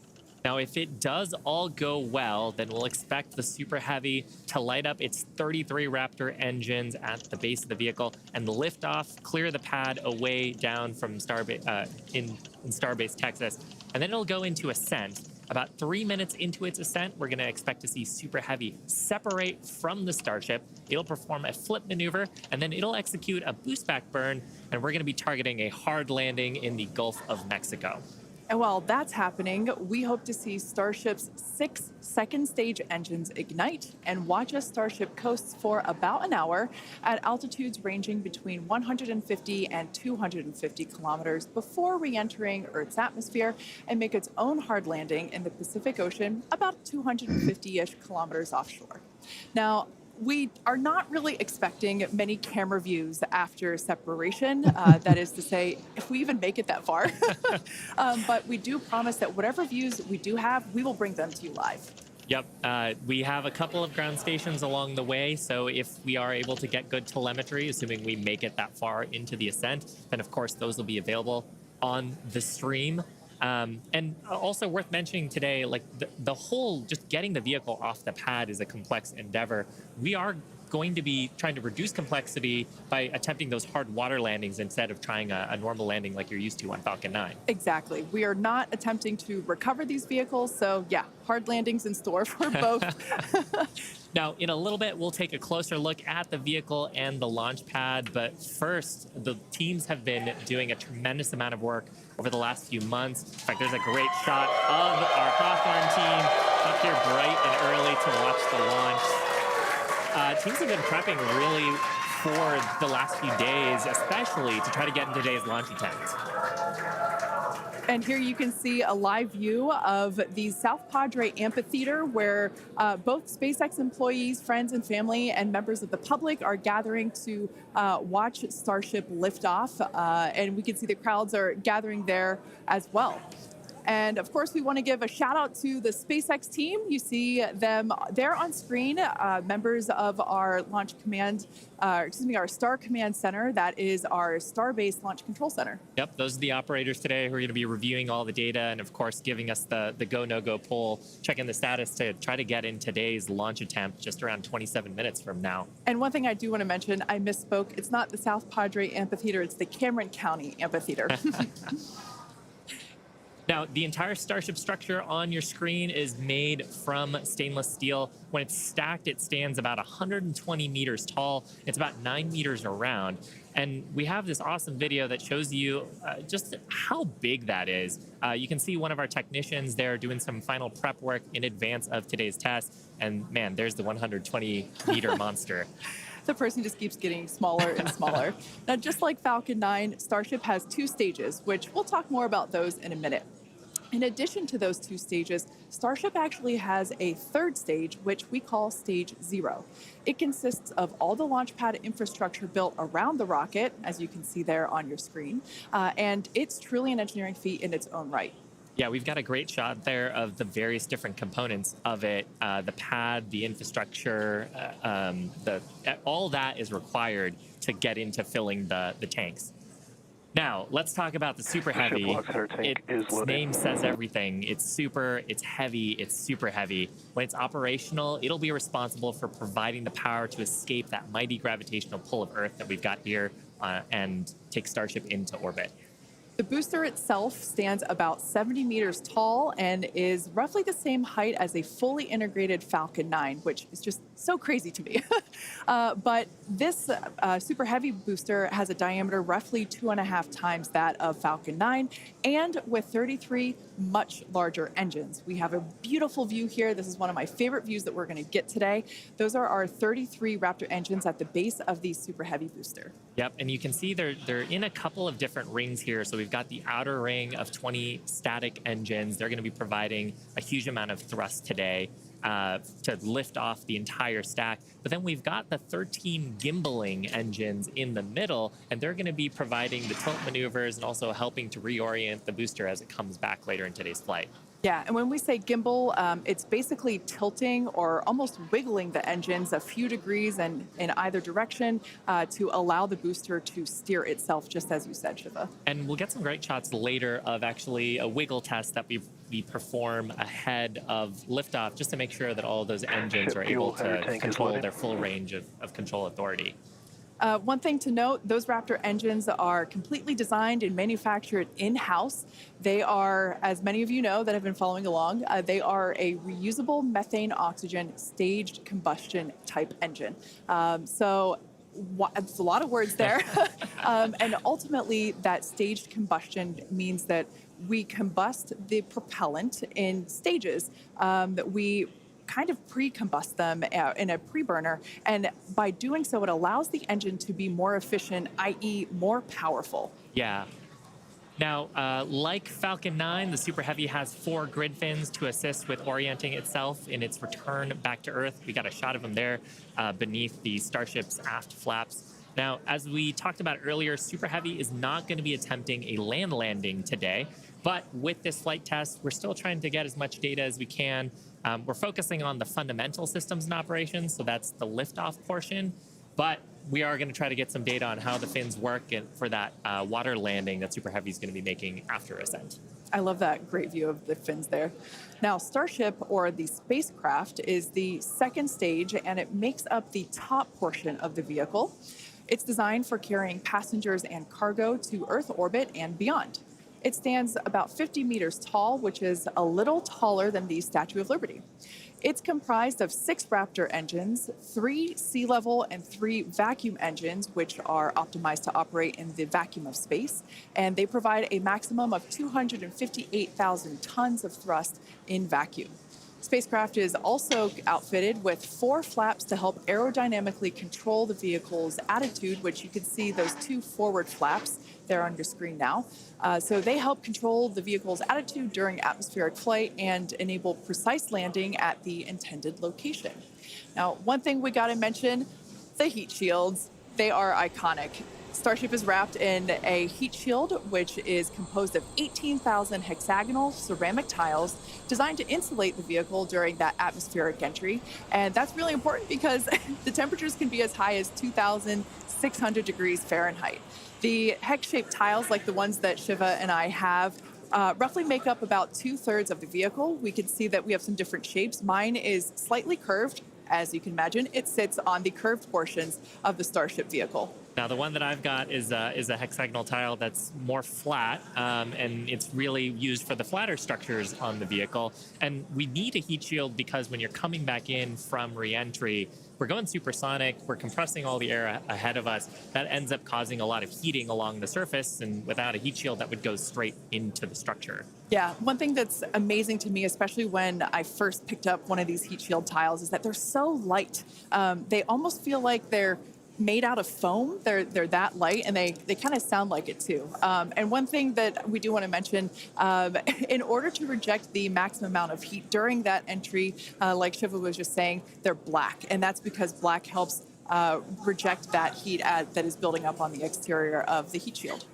Speaker 5: Now, if it does all go well, then we'll expect the Super Heavy to light up its 33 Raptor engines at the base of the vehicle and lift off, clear the pad away down from in Starbase, Texas, and then it'll go into ascent. About 3 minutes into its ascent, we're going to expect to see Super Heavy separate from the Starship. It'll perform a flip maneuver, and then it'll execute a boost back burn, and we're going to be targeting a hard landing in the Gulf of Mexico.
Speaker 4: And while that's happening, we hope to see Starship's 6 second stage engines ignite and watch as Starship coasts for about an hour at altitudes ranging between 150 and 250 kilometers before re-entering Earth's atmosphere and make its own hard landing in the Pacific Ocean about 250-ish kilometers offshore. Now, we are not really expecting many camera views after separation. That is to say, if we even make it that far. But we do promise that whatever views we do have, we will bring them to you live.
Speaker 5: Yep. We have a couple of ground stations along the way. So if we are able to get good telemetry, assuming we make it that far into the ascent, then of course those will be available on the stream. And also worth mentioning today, like the whole just getting the vehicle off the pad is a complex endeavor. We are going to be trying to reduce complexity by attempting those hard water landings instead of trying a normal landing like you're used to on Falcon 9.
Speaker 4: Exactly. We are not attempting to recover these vehicles. So yeah, hard landings in store for both.
Speaker 5: Now, in a little bit, we'll take a closer look at the vehicle and the launch pad. But first, the teams have been doing a tremendous amount of work over the last few months. In fact, there's a great shot of our Hawthorne team up here bright and early to watch the launch. Teams have been prepping really for the last few days, especially to try to get into today's launch attempt.
Speaker 4: And here you can see a live view of the South Padre Amphitheater, where both SpaceX employees, friends and family, and members of the public are gathering to watch Starship lift off. And we can see the crowds are gathering there as well. And of course, we want to give a shout out to the SpaceX team. You see them there on screen, members of our Launch Command, our Star Command Center. That is our Starbase Launch Control Center.
Speaker 5: Yep, those are the operators today who are going to be reviewing all the data and, of course, giving us the go, no-go poll, checking the status to try to get in today's launch attempt just around 27 minutes from now.
Speaker 4: And one thing I do want to mention, I misspoke. It's not the South Padre Amphitheater. It's the Cameron County Amphitheater.
Speaker 5: Now, the entire Starship structure on your screen is made from stainless steel. When it's stacked, it stands about 120 meters tall. It's about 9 meters around. And we have this awesome video that shows you just how big that is. You can see one of our technicians there doing some final prep work in advance of today's test. And man, there's the 120-meter monster.
Speaker 4: The person just keeps getting smaller and smaller. Now, just like Falcon 9, Starship has 2 stages, which we'll talk more about those in a minute. In addition to those 2 stages, Starship actually has a 3rd stage, which we call Stage 0. It consists of all the launch pad infrastructure built around the rocket, as you can see there on your screen, and it's truly an engineering feat in its own right.
Speaker 5: Yeah, we've got a great shot there of the various different components of it. The pad, the infrastructure, all that is required to get into filling the tanks. Now, let's talk about the Super Heavy. Its name says everything. It's super, it's heavy, it's super heavy. When it's operational, it'll be responsible for providing the power to escape that mighty gravitational pull of Earth that we've got here and take Starship into orbit.
Speaker 4: The booster itself stands about 70 meters tall and is roughly the same height as a fully integrated Falcon 9, which is just so crazy to me. But this super heavy booster has a diameter roughly 2.5 times that of Falcon 9, and with 33 much larger engines. We have a beautiful view here. This is one of my favorite views that we're going to get today. Those are our 33 Raptor engines at the base of the super heavy booster.
Speaker 5: Yep, and you can see they're in a couple of different rings here. So we've got the outer ring of 20 static engines. They're going to be providing a huge amount of thrust today to lift off the entire stack. But then we've got the 13 gimbaling engines in the middle, and they're going to be providing the tilt maneuvers and also helping to reorient the booster as it comes back later in today's flight.
Speaker 4: Yeah, and when we say gimbal, it's basically tilting or almost wiggling the engines a few degrees and in either direction to allow the booster to steer itself, just as you said, Shiva.
Speaker 5: And we'll get some great shots later of actually a wiggle test that we perform ahead of liftoff, just to make sure that all of those engines are able to control their full range of control authority.
Speaker 4: One thing to note, those Raptor engines are completely designed and manufactured in-house. They are, as many of you know that have been following along, they are a reusable methane oxygen staged combustion type engine. So it's a lot of words there. And ultimately, that staged combustion means that we combust the propellant in stages that we kind of pre-combust them in a pre-burner, and by doing so it allows the engine to be more efficient, i.e. more powerful.
Speaker 5: Yeah. Now, like Falcon 9, the Super Heavy has 4 grid fins to assist with orienting itself in its return back to Earth. We got a shot of them there beneath the Starship's aft flaps. Now, as we talked about earlier, Super Heavy is not going to be attempting a land landing today, but with this flight test, we're still trying to get as much data as we can. We're focusing on the fundamental systems and operations, so that's the liftoff portion, but we are going to try to get some data on how the fins work and for that water landing that Super Heavy is going to be making after ascent.
Speaker 4: I love that great view of the fins there. Now, Starship, or the spacecraft, is the 2nd stage, and it makes up the top portion of the vehicle. It's designed for carrying passengers and cargo to Earth orbit and beyond. It stands about 50 meters tall, which is a little taller than the Statue of Liberty. It's comprised of 6 Raptor engines, 3 sea level and 3 vacuum engines, which are optimized to operate in the vacuum of space, and they provide a maximum of 258,000 tons of thrust in vacuum. Spacecraft is also outfitted with 4 flaps to help aerodynamically control the vehicle's attitude, which you can see those 2 forward flaps there on your screen now. So they help control the vehicle's attitude during atmospheric flight and enable precise landing at the intended location. Now, one thing we got to mention, the heat shields. They are iconic. Starship is wrapped in a heat shield, which is composed of 18,000 hexagonal ceramic tiles designed to insulate the vehicle during that atmospheric entry. And that's really important because the temperatures can be as high as 2,600 degrees Fahrenheit. The hex-shaped tiles, like the ones that Shiva and I have, roughly make up about 2/3 of the vehicle. We can see that we have some different shapes. Mine is slightly curved. As you can imagine, it sits on the curved portions of the Starship vehicle.
Speaker 5: Now, the one that I've got is a hexagonal tile that's more flat, and it's really used for the flatter structures on the vehicle. And we need a heat shield because when you're coming back in from re-entry, we're going supersonic, we're compressing all the air ahead of us. That ends up causing a lot of heating along the surface, and without a heat shield, that would go straight into the structure.
Speaker 4: Yeah, one thing that's amazing to me, especially when I first picked up one of these heat shield tiles, is that they're so light. They almost feel like they're made out of foam. They're that light, and they kind of sound like it too. And one thing that we do want to mention, in order to reject the maximum amount of heat during that entry, like Shiva was just saying, they're black, and that's because black helps reject that heat that is building up on the exterior of the heat shield.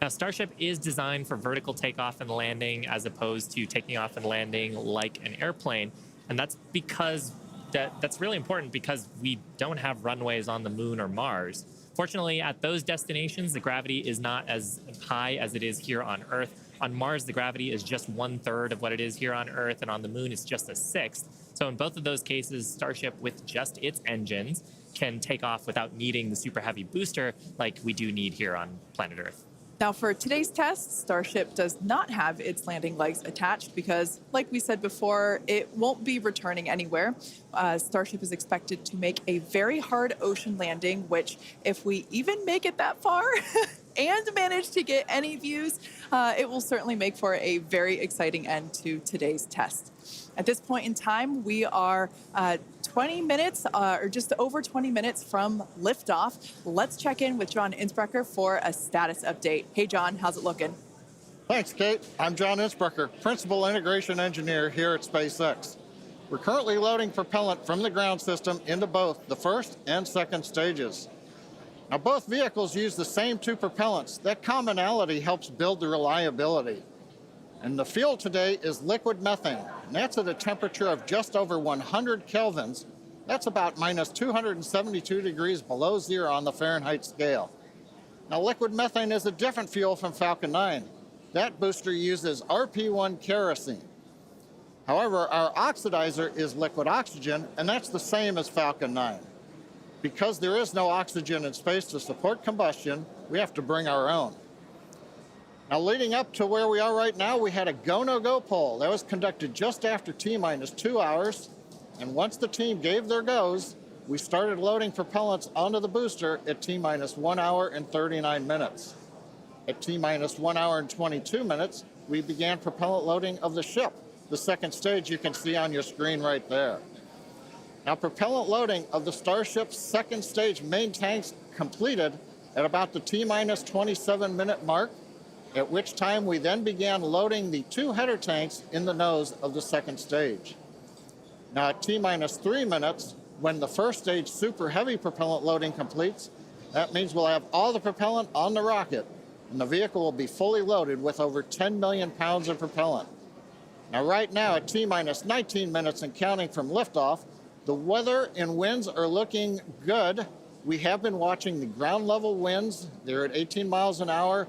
Speaker 5: Now, Starship is designed for vertical takeoff and landing as opposed to taking off and landing like an airplane. And that's because that's really important because we don't have runways on the moon or Mars. Fortunately, at those destinations, the gravity is not as high as it is here on Earth. On Mars, the gravity is just 1/3 of what it is here on Earth, and on the moon, it's just 1/6. So in both of those cases, Starship, with just its engines, can take off without needing the super heavy booster like we do need here on planet Earth.
Speaker 4: Now, for today's test, Starship does not have its landing legs attached because, like we said before, it won't be returning anywhere. Starship is expected to make a very hard ocean landing, which, if we even make it that far and manage to get any views, it will certainly make for a very exciting end to today's test. At this point in time, we are 20 minutes or just over 20 minutes from liftoff. Let's check in with John Innsbrucker for a status update. Hey, John, how's it looking?
Speaker 6: Thanks, Kate. I'm John Innsbrucker, Principal Integration Engineer here at SpaceX. We're currently loading propellant from the ground system into both the first and second stages. Now, both vehicles use the same two propellants. That commonality helps build the reliability. And the fuel today is liquid methane, and that's at a temperature of just over 100 kelvins. That's about minus 272 degrees below zero on the Fahrenheit scale. Now, liquid methane is a different fuel from Falcon 9. That booster uses RP1 kerosene. However, our oxidizer is liquid oxygen, and that's the same as Falcon 9. Because there is no oxygen in space to support combustion, we have to bring our own. Now, leading up to where we are right now, we had a go-no-go poll. That was conducted just after T-minus 2 hours. And once the team gave their goes, we started loading propellants onto the booster at T-minus 1 hour and 39 minutes. At T-minus 1 hour and 22 minutes, we began propellant loading of the ship. The second stage you can see on your screen right there. Now, propellant loading of the Starship's second stage main tanks completed at about the T-minus 27-minute mark, at which time we then began loading the two header tanks in the nose of the second stage. Now, at T-minus 3 minutes, when the first stage super heavy propellant loading completes, that means we'll have all the propellant on the rocket, and the vehicle will be fully loaded with over 10 million pounds of propellant. Now, right now, at T-minus 19 minutes and counting from liftoff, the weather and winds are looking good. We have been watching the ground level winds. They're at 18 miles an hour.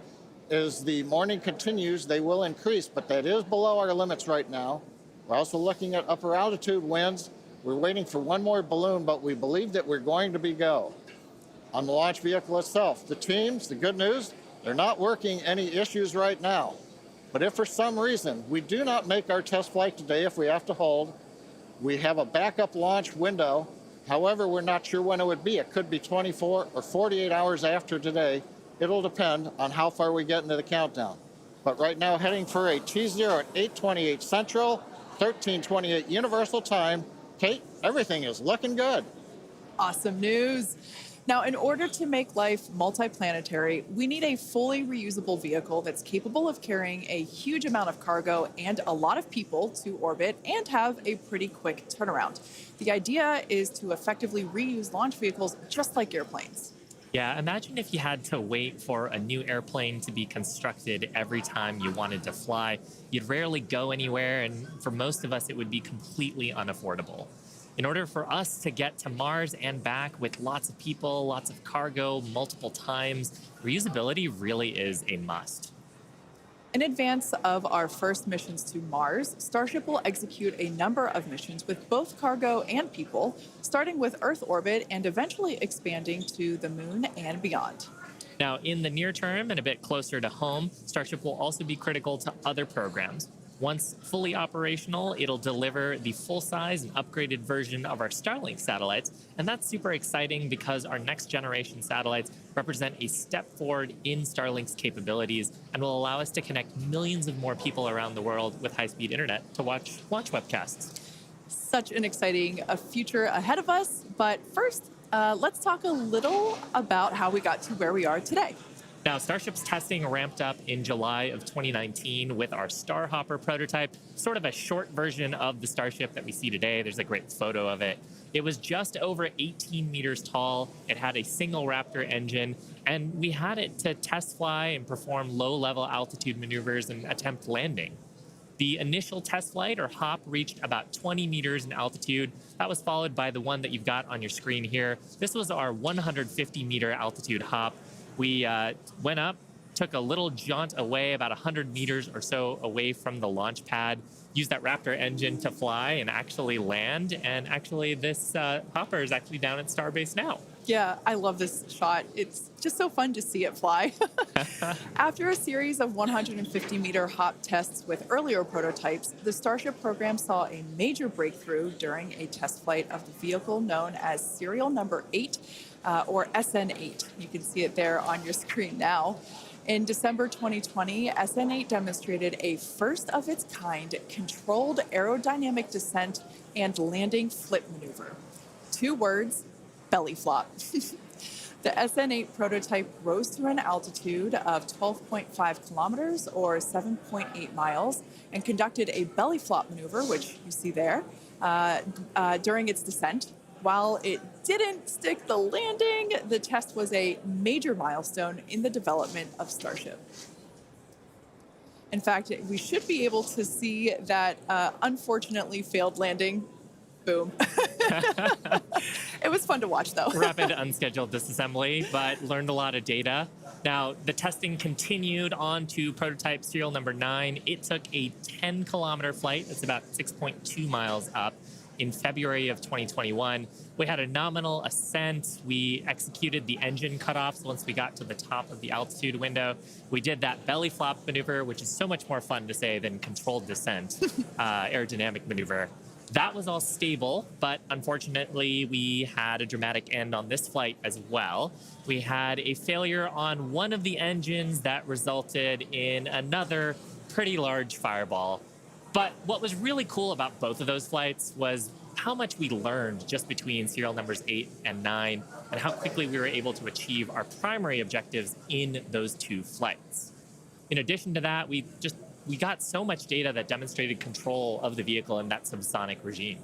Speaker 6: As the morning continues, they will increase, but that is below our limits right now. We're also looking at upper altitude winds. We're waiting for one more balloon, but we believe that we're going to be go. On the launch vehicle itself, the teams, the good news, they're not working any issues right now. But if for some reason we do not make our test flight today, if we have to hold, we have a backup launch window. However, we're not sure when it would be. It could be 24 or 48 hours after today. It'll depend on how far we get into the countdown. But right now, heading for a T0 at 8:28 Central, 13:28 Universal Time. Kate, everything is looking good.
Speaker 4: Awesome news. Now, in order to make life multiplanetary, we need a fully reusable vehicle that's capable of carrying a huge amount of cargo and a lot of people to orbit and have a pretty quick turnaround. The idea is to effectively reuse launch vehicles just like airplanes.
Speaker 5: Yeah, imagine if you had to wait for a new airplane to be constructed every time you wanted to fly. You'd rarely go anywhere, and for most of us, it would be completely unaffordable. In order for us to get to Mars and back with lots of people, lots of cargo, multiple times, reusability really is a must.
Speaker 4: In advance of our first missions to Mars, Starship will execute a number of missions with both cargo and people, starting with Earth orbit and eventually expanding to the moon and beyond.
Speaker 5: Now, in the near term and a bit closer to home, Starship will also be critical to other programs. Once fully operational, it'll deliver the full-size and upgraded version of our Starlink satellites, and that's super exciting because our next-generation satellites represent a step forward in Starlink's capabilities and will allow us to connect millions of more people around the world with high-speed internet to watch launch webcasts.
Speaker 4: Such an exciting future ahead of us, but first, Let's talk a little about how we got to where we are today.
Speaker 5: Now, Starship's testing ramped up in July of 2019 with our Starhopper prototype, sort of a short version of the Starship that we see today. There's a great photo of it. It was just over 18 meters tall. It had a single Raptor engine, and we had it to test fly and perform low-level altitude maneuvers and attempt landing. The initial test flight, or hop, reached about 20 meters in altitude. That was followed by the one that you've got on your screen here. This was our 150-meter altitude hop. We went up, took a little jaunt away, about 100 meters or so away from the launch pad, used that Raptor engine to fly and actually land. And actually, this hopper is actually down at Starbase now.
Speaker 4: Yeah, I love this shot. It's just so fun to see it fly. After a series of 150-meter hop tests with earlier prototypes, the Starship program saw a major breakthrough during a test flight of the vehicle known as serial number 8, or SN8. You can see it there on your screen now. In December 2020, SN8 demonstrated a first-of-its-kind controlled aerodynamic descent and landing flip maneuver. 2 words: belly flop. The SN8 prototype rose to an altitude of 12.5 kilometers or 7.8 miles and conducted a belly flop maneuver, which you see there, during its descent. While it didn't stick the landing, the test was a major milestone in the development of Starship. In fact, we should be able to see that unfortunately failed landing. Boom. It was fun to watch, though.
Speaker 5: Rapid unscheduled disassembly, but learned a lot of data. Now, the testing continued on to prototype serial number 9. It took a 10-kilometer flight. That's about 6.2 miles up. In February of 2021, we had a nominal ascent. We executed the engine cutoffs once we got to the top of the altitude window. We did that belly flop maneuver, which is so much more fun to say than controlled descent, aerodynamic maneuver. That was all stable, but unfortunately, we had a dramatic end on this flight as well. We had a failure on one of the engines that resulted in another pretty large fireball. But what was really cool about both of those flights was how much we learned just between serial numbers 8 and 9 and how quickly we were able to achieve our primary objectives in those 2 flights. In addition to that, we got so much data that demonstrated control of the vehicle in that subsonic regime.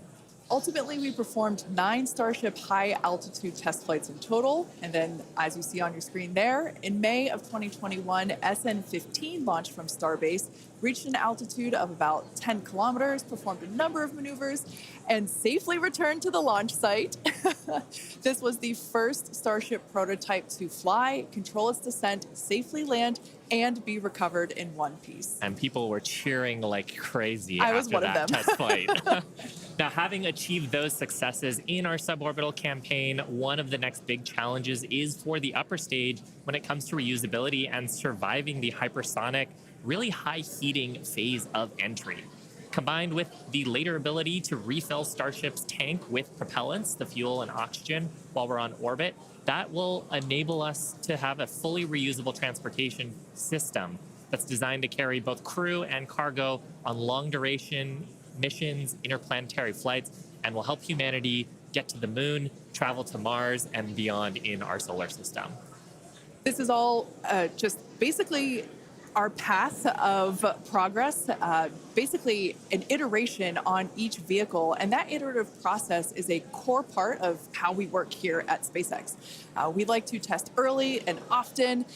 Speaker 4: Ultimately, we performed 9 Starship high-altitude test flights in total. And then, as you see on your screen there, in May of 2021, SN15 launched from Starbase, reached an altitude of about 10 kilometers, performed a number of maneuvers, and safely returned to the launch site. This was the first Starship prototype to fly, control its descent, safely land, and be recovered in one piece.
Speaker 5: And people were cheering like crazy
Speaker 4: I was
Speaker 5: after
Speaker 4: one of
Speaker 5: that
Speaker 4: them.
Speaker 5: test flight. Now, having achieved those successes in our suborbital campaign, one of the next big challenges is for the upper stage when it comes to reusability and surviving the hypersonic, really high heating phase of entry. Combined with the later ability to refill Starship's tank with propellants, the fuel and oxygen, while we're on orbit, that will enable us to have a fully reusable transportation system that's designed to carry both crew and cargo on long duration missions, interplanetary flights, and will help humanity get to the moon, travel to Mars, and beyond in our solar system.
Speaker 4: This is all just basically our path of progress, basically an iteration on each vehicle. And that iterative process is a core part of how we work here at SpaceX. We like to test early and often,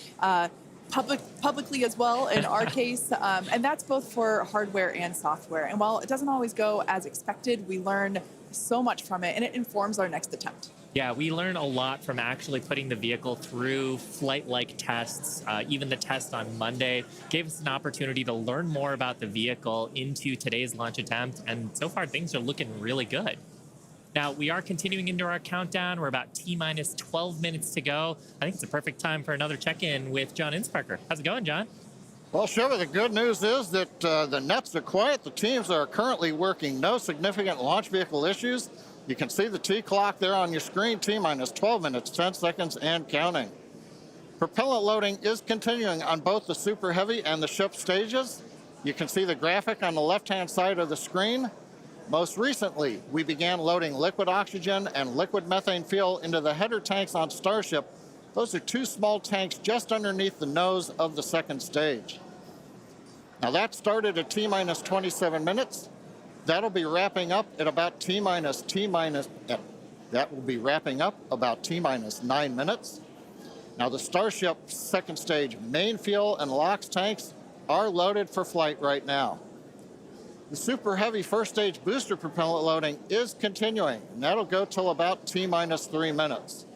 Speaker 4: publicly as well in our case, and that's both for hardware and software. And while it doesn't always go as expected, we learn so much from it, and it informs our next attempt.
Speaker 5: Yeah, we learn a lot from actually putting the vehicle through flight-like tests. Even the test on Monday gave us an opportunity to learn more about the vehicle into today's launch attempt, and so far things are looking really good. Now, we are continuing into our countdown. We're about T-minus 12 minutes to go. I think it's a perfect time for another check-in with John Insparker. How's it going, John?
Speaker 6: Well, Shiva, the good news is that the nets are quiet. The teams are currently working. No significant launch vehicle issues. You can see the T clock there on your screen, T-minus 12 minutes, 10 seconds, and counting. Propellant loading is continuing on both the Super Heavy and the ship stages. You can see the graphic on the left-hand side of the screen. Most recently, we began loading liquid oxygen and liquid methane fuel into the header tanks on Starship. Those are two small tanks just underneath the nose of the second stage. Now that started at T-minus 27 minutes. That'll be wrapping up at about T-minus 9 minutes. Now the Starship second stage main fuel and LOX tanks are loaded for flight right now. The super heavy first stage booster propellant loading is continuing, and that'll go till about T-minus 3 minutes.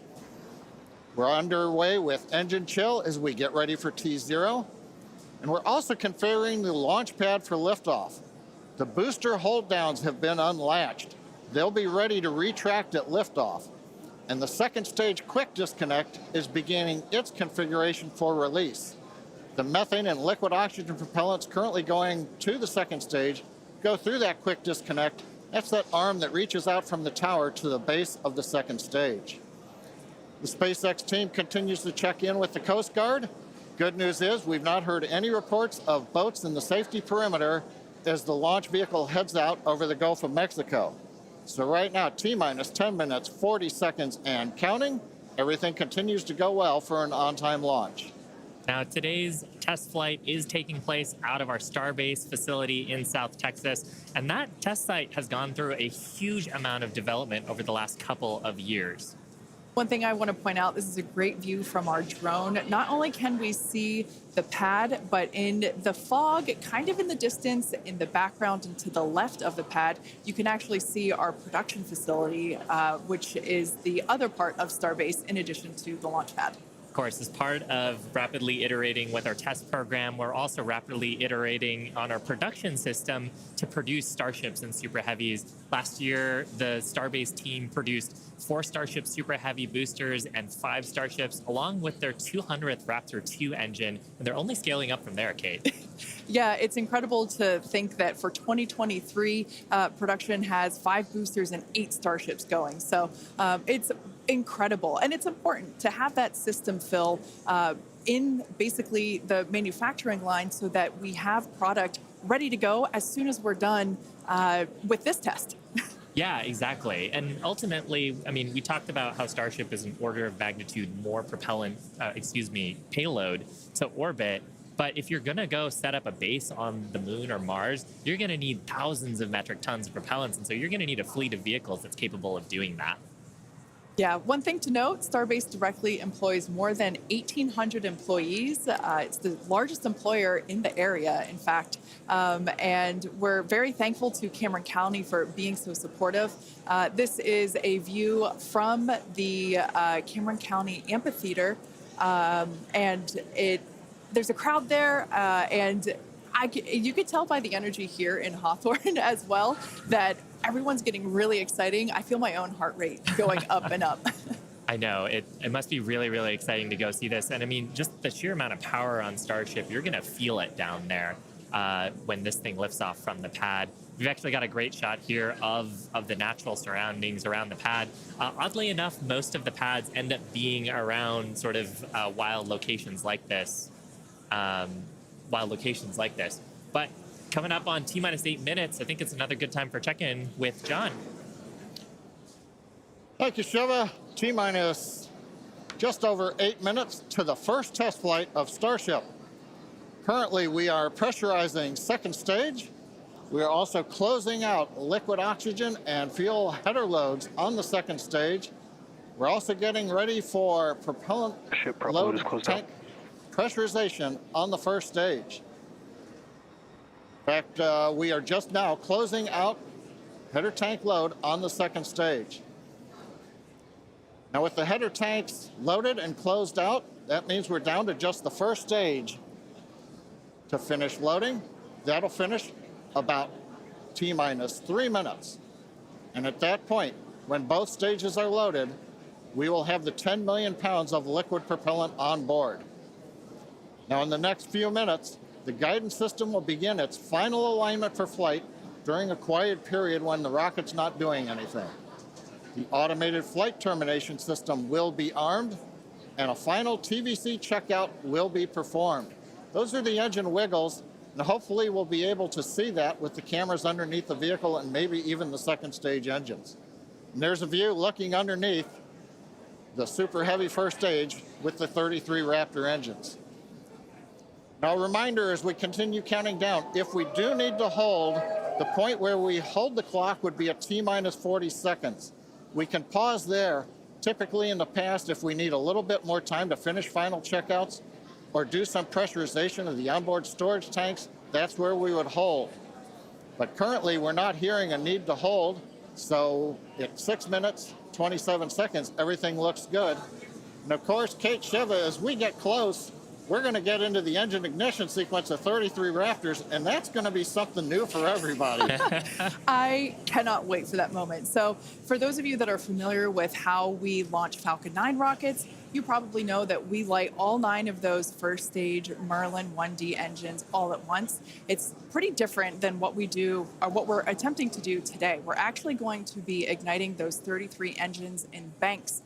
Speaker 6: We're underway with engine chill as we get ready for T0, and we're also configuring the launch pad for liftoff. The booster hold downs have been unlatched. They'll be ready to retract at liftoff, and the second stage quick disconnect is beginning its configuration for release. The methane and liquid oxygen propellants currently going to the second stage go through that quick disconnect. That's that arm that reaches out from the tower to the base of the second stage. The SpaceX team continues to check in with the Coast Guard. Good news is we've not heard any reports of boats in the safety perimeter as the launch vehicle heads out over the Gulf of Mexico. So right now, T-minus 10 minutes, 40 seconds and counting. Everything continues to go well for an on-time launch.
Speaker 5: Now, today's test flight is taking place out of our Starbase facility in South Texas, and that test site has gone through a huge amount of development over the last couple of years.
Speaker 4: One thing I want to point out, this is a great view from our drone. Not only can we see the pad, but in the fog, kind of in the distance, in the background and to the left of the pad, you can actually see our production facility, which is the other part of Starbase in addition to the launch pad.
Speaker 5: Of course, as part of rapidly iterating with our test program, we're also rapidly iterating on our production system to produce Starships and Super Heavies. Last year, the Starbase team produced 4 Starship Super Heavy boosters and 5 Starships, along with their 200th Raptor 2 engine, and they're only scaling up from there, Kate.
Speaker 4: Yeah, it's incredible to think that for 2023, production has 5 boosters and 8 Starships going. So it's incredible. And it's important to have that system fill in basically the manufacturing line so that we have product ready to go as soon as we're done with this test.
Speaker 5: Yeah, exactly. And ultimately, I mean, we talked about how Starship is an order of magnitude more payload to orbit. But if you're going to go set up a base on the moon or Mars, you're going to need thousands of metric tons of propellants. And so you're going to need a fleet of vehicles that's capable of doing that.
Speaker 4: Yeah, one thing to note, Starbase directly employs more than 1,800 employees. It's the largest employer in the area, in fact. And we're very thankful to Cameron County for being so supportive. This is a view from the Cameron County Amphitheater. And there's a crowd there, and you could tell by the energy here in Hawthorne as well that everyone's getting really exciting. I feel my own heart rate going up and up.
Speaker 5: I know. It must be really, really exciting to go see this. And I mean, just the sheer amount of power on Starship, you're going to feel it down there when this thing lifts off from the pad. We've actually got a great shot here of the natural surroundings around the pad. Oddly enough, most of the pads end up being around sort of wild locations like this. But coming up on T-minus 8 minutes, I think it's another good time for check-in with John.
Speaker 6: Thank you, Shiva. T-minus just over 8 minutes to the first test flight of Starship. Currently, we are pressurizing second stage. We are also closing out liquid oxygen and fuel header loads on the second stage. We're also getting ready for propellant load tank pressurization on the first stage. In fact, we are just now closing out header tank load on the second stage. Now with the header tanks loaded and closed out, that means we're down to just the first stage to finish loading. That'll finish about T-minus 3 minutes. And at that point, when both stages are loaded, we will have the 10 million pounds of liquid propellant on board. Now in the next few minutes, the guidance system will begin its final alignment for flight during a quiet period when the rocket's not doing anything. The automated flight termination system will be armed, and a final TVC checkout will be performed. Those are the engine wiggles And hopefully we'll be able to see that with the cameras underneath the vehicle and maybe even the second stage engines. And there's a view looking underneath the super heavy first stage with the 33 Raptor engines. Now, a reminder as we continue counting down, if we do need to hold, the point where we hold the clock would be at T-minus 40 seconds. We can pause there. Typically in the past, if we need a little bit more time to finish final checkouts or do some pressurization of the onboard storage tanks, that's where we would hold. But currently, we're not hearing a need to hold, so at 6 minutes, 27 seconds, everything looks good. And of course, Kate Shiva, as we get close, we're going to get into the engine ignition sequence of 33 Raptors, and that's going to be something new for everybody.
Speaker 4: I cannot wait for that moment. So for those of you that are familiar with how we launch Falcon 9 rockets, you probably know that we light all 9 of those first stage Merlin 1D engines all at once. It's pretty different than what we do, or what we're attempting to do today. We're actually going to be igniting those 33 engines in banks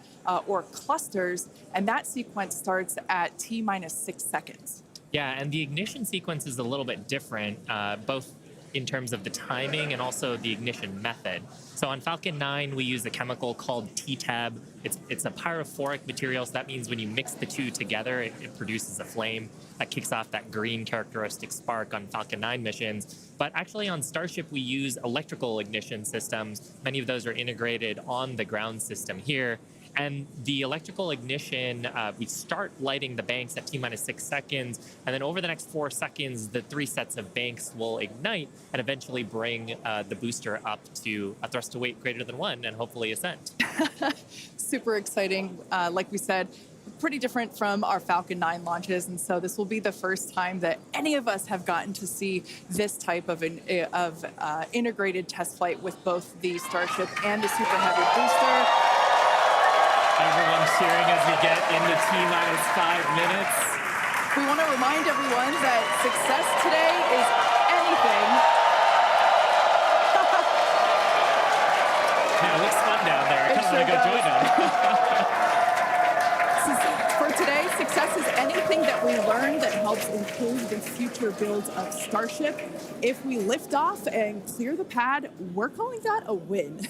Speaker 4: or clusters, and that sequence starts at T-minus 6 seconds.
Speaker 5: Yeah, and the ignition sequence is a little bit different, both in terms of the timing and also the ignition method. So on Falcon 9, we use a chemical called T-Tab. It's a pyrophoric material, so that means when you mix the two together, it produces a flame that kicks off that green characteristic spark on Falcon 9 missions. But actually on Starship, we use electrical ignition systems. Many of those are integrated on the ground system here. And the electrical ignition, we start lighting the banks at T-minus 6 seconds, and then over the next 4 seconds, the 3 sets of banks will ignite and eventually bring the booster up to a thrust to weight greater than 1 and hopefully ascent.
Speaker 4: Super exciting. Like we said, pretty different from our Falcon 9 launches, and so this will be the first time that any of us have gotten to see this type of integrated test flight with both the Starship and the Super Heavy booster.
Speaker 5: Everyone's cheering as we get into T-minus 5 minutes.
Speaker 4: We want to remind everyone that success today is anything.
Speaker 5: Yeah, it looks fun down there. I kind of want to go join them.
Speaker 4: For today, success is anything that we learn that helps improve the future builds of Starship. If we lift off and clear the pad, we're calling that a win.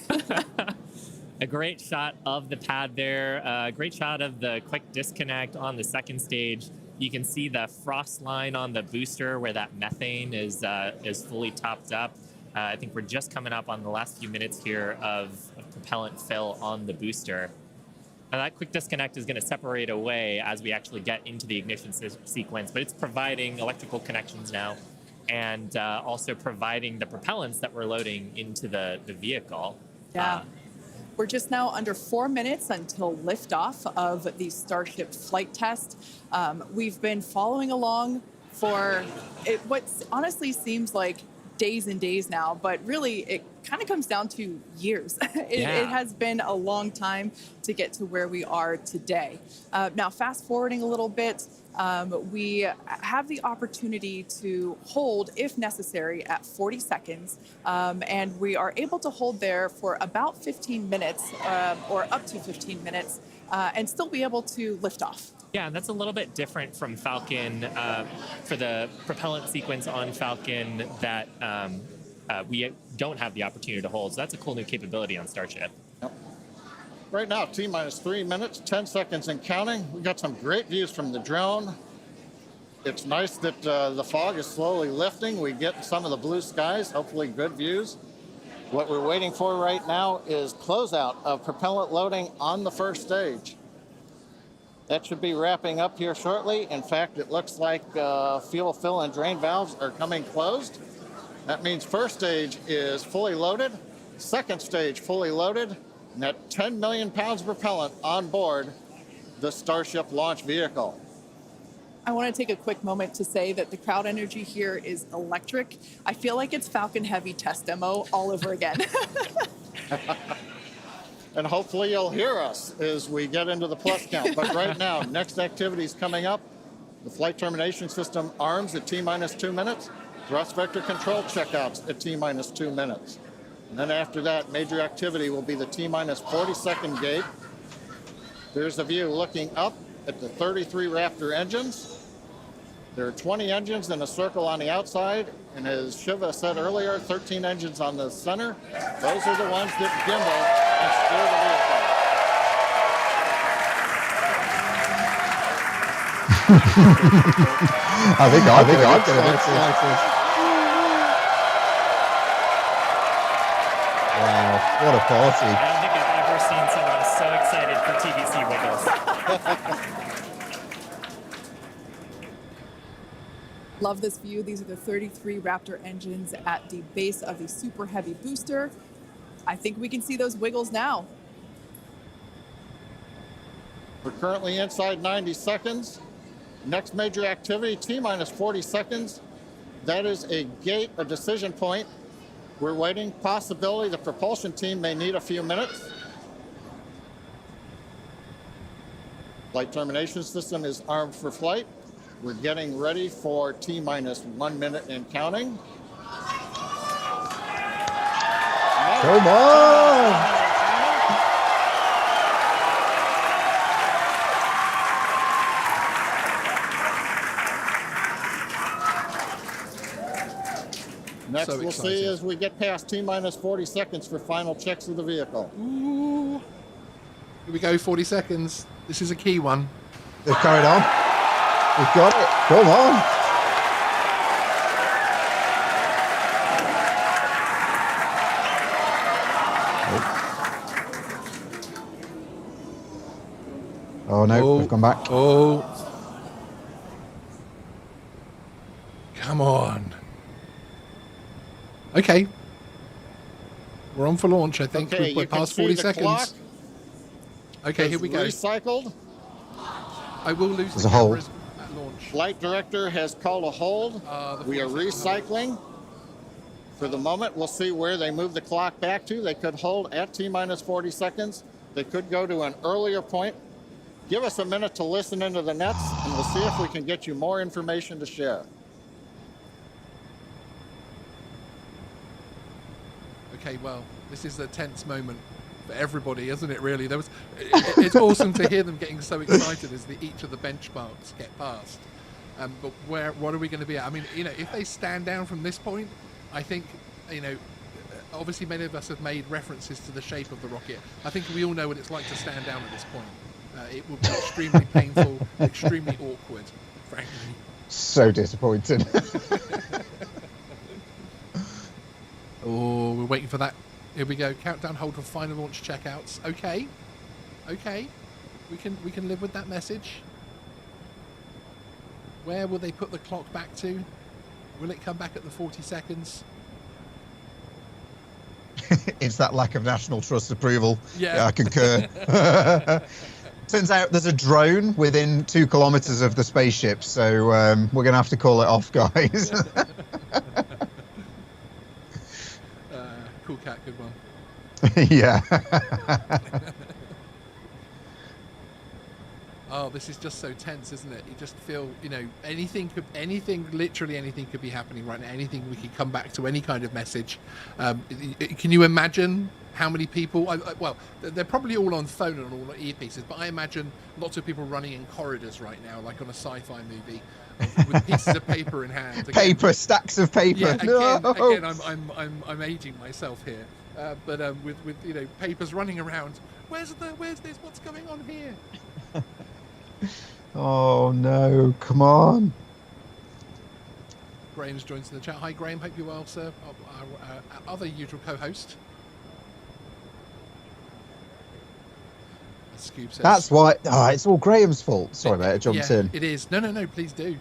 Speaker 5: A great shot of the pad there. A great shot of the quick disconnect on the second stage. You can see the frost line on the booster where that methane is fully topped up. I think we're just coming up on the last few minutes here of propellant fill on the booster. Now that quick disconnect is going to separate away as we actually get into the ignition sequence, but it's providing electrical connections now and also providing the propellants that we're loading into the vehicle.
Speaker 4: Yeah. We're just now under 4 minutes until liftoff of the Starship flight test. We've been following along for what honestly seems like days and days now, but really it kind of comes down to years. It has been a long time to get to where we are today. Now, fast forwarding a little bit, we have the opportunity to hold, if necessary, at 40 seconds, and we are able to hold there for about 15 minutes or up to 15 minutes and still be able to lift off.
Speaker 5: Yeah, that's a little bit different from Falcon for the propellant sequence on Falcon that we don't have the opportunity to hold. So that's a cool new capability on Starship.
Speaker 6: Yep. Right now, T-minus 3 minutes, 10 seconds and counting. We got some great views from the drone. It's nice that the fog is slowly lifting. We get some of the blue skies, hopefully good views. What we're waiting for right now is closeout of propellant loading on the first stage. That should be wrapping up here shortly. In fact, it looks like fuel fill and drain valves are coming closed. That means first stage is fully loaded, second stage fully loaded, and at 10 million pounds of propellant on board the Starship launch vehicle.
Speaker 4: I want to take a quick moment to say that the crowd energy here is electric. I feel like it's Falcon Heavy test demo all over again.
Speaker 6: And hopefully you'll hear us as we get into the plus count. But right now, next activity is coming up. The flight termination system arms at T-minus 2 minutes. Thrust vector control checkouts at T-minus 2 minutes. And then after that, major activity will be the T-minus 40-second gate. There's a view looking up at the 33 Raptor engines. There are 20 engines in a circle on the outside, and as Shiva said earlier, 13 engines on the center. Those are the ones that gimbal and steer the vehicle.
Speaker 3: I think I'm getting excited. Wow, what a party.
Speaker 5: I don't think I've ever seen someone so excited for TBC wiggles.
Speaker 4: Love this view. These are the 33 Raptor engines at the base of the super heavy booster. I think we can see those wiggles now.
Speaker 6: We're currently inside 90 seconds. Next major activity, T-minus 40 seconds. That is a gate, a decision point. We're waiting. Possibility the propulsion team may need a few minutes. Flight termination system is armed for flight. We're getting ready for T-minus 1 minute and counting.
Speaker 3: Come on!
Speaker 6: Next,
Speaker 2: So
Speaker 6: we'll
Speaker 2: exciting.
Speaker 6: see as we get past T-minus 40 seconds for final checks of the vehicle.
Speaker 2: Ooh. Here we go, 40 seconds. This is a key one.
Speaker 3: They've carried on. We've got it. Come on. Oh no, we've gone back.
Speaker 2: Oh. Come on. Okay. We're on for launch, I think.
Speaker 6: Okay,
Speaker 2: We're
Speaker 6: you can
Speaker 2: past
Speaker 6: see
Speaker 2: 40
Speaker 6: the
Speaker 2: seconds.
Speaker 6: clock
Speaker 2: Okay, here
Speaker 6: is
Speaker 2: we go.
Speaker 6: recycled.
Speaker 2: I will lose
Speaker 3: There's
Speaker 2: the
Speaker 3: a hold.
Speaker 2: cameras at launch.
Speaker 6: Flight director has called a hold.
Speaker 2: The
Speaker 6: We are
Speaker 2: 40 second
Speaker 6: recycling. For the moment, we'll see where they move the clock back to. They could hold at T-minus 40 seconds. They could go to an earlier point. Give us a minute to listen into the nets, and we'll see if we can get you more information to share.
Speaker 2: Okay, well, this is a tense moment for everybody, isn't it? Really, it's awesome to hear them getting so excited as each of the benchmarks get passed. But what are we going to be at? I mean, if they stand down from this point, I think, obviously many of us have made references to the shape of the rocket. I think we all know what it's like to stand down at this point. It will be extremely painful, extremely awkward, frankly.
Speaker 3: So disappointing.
Speaker 2: Oh, we're waiting for that. Here we go. Countdown, hold for final launch checkouts. Okay. We can live with that message. Where will they put the clock back to? Will it come back at the 40 seconds?
Speaker 3: It's that lack of national trust approval.
Speaker 2: Yeah.
Speaker 3: I concur. Turns out there's a drone within 2 kilometers of the spaceship, so we're going to have to call it off, guys.
Speaker 2: Cool cat, good one.
Speaker 3: Yeah.
Speaker 2: Oh, this is just so tense, isn't it? You just feel, literally anything could be happening right now. Anything, we could come back to any kind of message. Can you imagine how many people? Well, they're probably all on phone and all on earpieces, but I imagine lots of people running in corridors right now, like on a sci-fi movie, with pieces of paper in hand.
Speaker 3: Paper, stacks of paper.
Speaker 2: Yeah,
Speaker 3: No.
Speaker 2: again, I'm aging myself here, but with papers running around. Where's this? What's going on here?
Speaker 3: Oh no, come on.
Speaker 2: Graham's joined in the chat. Hi Graham, hope you're well, sir. Our other usual co-host. As Scoob says.
Speaker 3: That's why. Oh, it's all Graham's fault. Sorry, mate, I jumped in.
Speaker 2: It is. No, please do.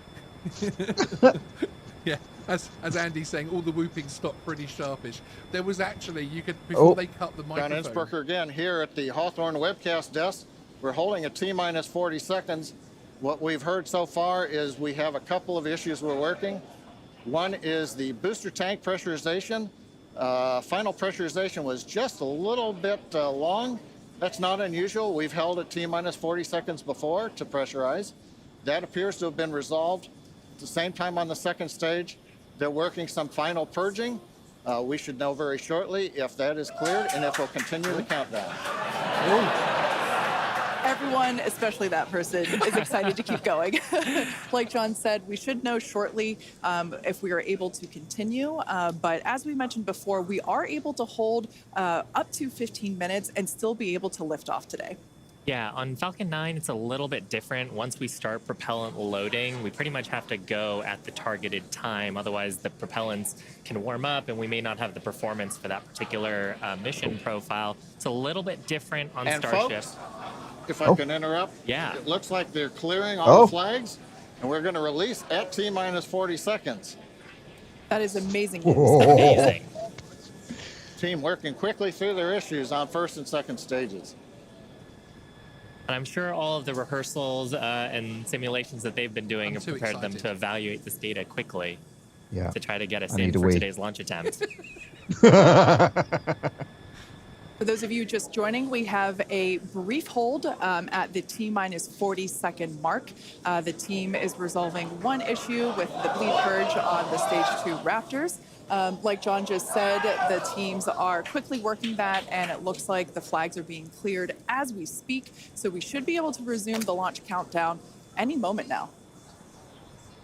Speaker 2: Yeah, as Andy's saying, all the whooping stopped pretty sharpish. There was actually, before they cut the
Speaker 6: John
Speaker 2: microphone.
Speaker 6: Innsbrucker again here at the Hawthorne webcast desk. We're holding a T-minus 40 seconds. What we've heard so far is we have a couple of issues we're working. One is the booster tank pressurization. Final pressurization was just a little bit long. That's not unusual. We've held at T-minus 40 seconds before to pressurize. That appears to have been resolved. At the same time on the second stage, they're working some final purging. We should know very shortly if that is cleared and if we'll continue the countdown.
Speaker 4: Everyone, especially that person, is excited to keep going. Like John said, we should know shortly if we are able to continue. But as we mentioned before, we are able to hold up to 15 minutes and still be able to lift off today.
Speaker 5: Yeah, on Falcon 9, it's a little bit different. Once we start propellant loading, we pretty much have to go at the targeted time. Otherwise, the propellants can warm up and we may not have the performance for that particular mission profile. It's a little bit different on
Speaker 6: And
Speaker 5: Starship.
Speaker 6: folks, if I can interrupt,
Speaker 5: Yeah.
Speaker 6: it looks like they're clearing all the flags, and we're going to release at T-minus 40 seconds.
Speaker 4: That is amazing news.
Speaker 5: Amazing.
Speaker 6: Team working quickly through their issues on first and second stages.
Speaker 5: And I'm sure all of the rehearsals and simulations that they've been doing have prepared them to evaluate this data quickly.
Speaker 3: Yeah.
Speaker 5: To try to get us in for today's launch attempt.
Speaker 4: For those of you just joining, we have a brief hold at the T-minus 40 second mark. The team is resolving one issue with the bleed purge on the stage 2 Raptors. Like John just said, the teams are quickly working that, and it looks like the flags are being cleared as we speak. So we should be able to resume the launch countdown any moment now.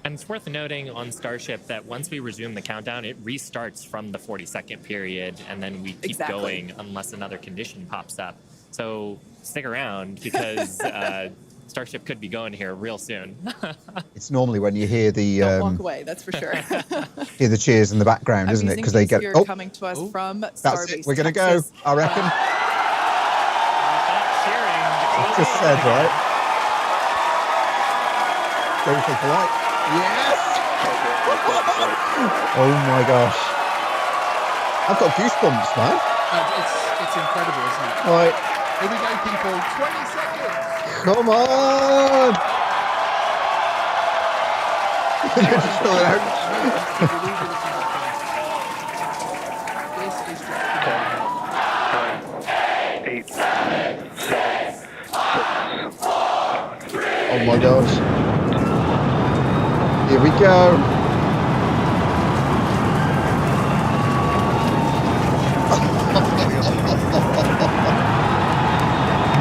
Speaker 5: And it's worth noting on Starship that once we resume the countdown, it restarts from the 40-second period, and then we keep going unless another condition pops up. So stick around because Starship could be going here real soon.
Speaker 3: It's normally when you hear the
Speaker 4: Don't walk away, that's for sure.
Speaker 3: hear the cheers in the background, isn't it? Because they get
Speaker 4: coming to us from
Speaker 3: that's
Speaker 4: Starbase,
Speaker 3: it. We're gonna
Speaker 4: Texas.
Speaker 3: go, I reckon.
Speaker 5: Cheering.
Speaker 3: Just said, right? Very polite. Yes! Oh my gosh. I've got goosebumps, man.
Speaker 2: It's incredible, isn't it?
Speaker 3: Right.
Speaker 2: Here we go, people. 20 seconds.
Speaker 3: Come on! Just fill it out.
Speaker 2: This is just
Speaker 7: 8, 7, 6, 5,
Speaker 3: Oh my gosh. Here we go.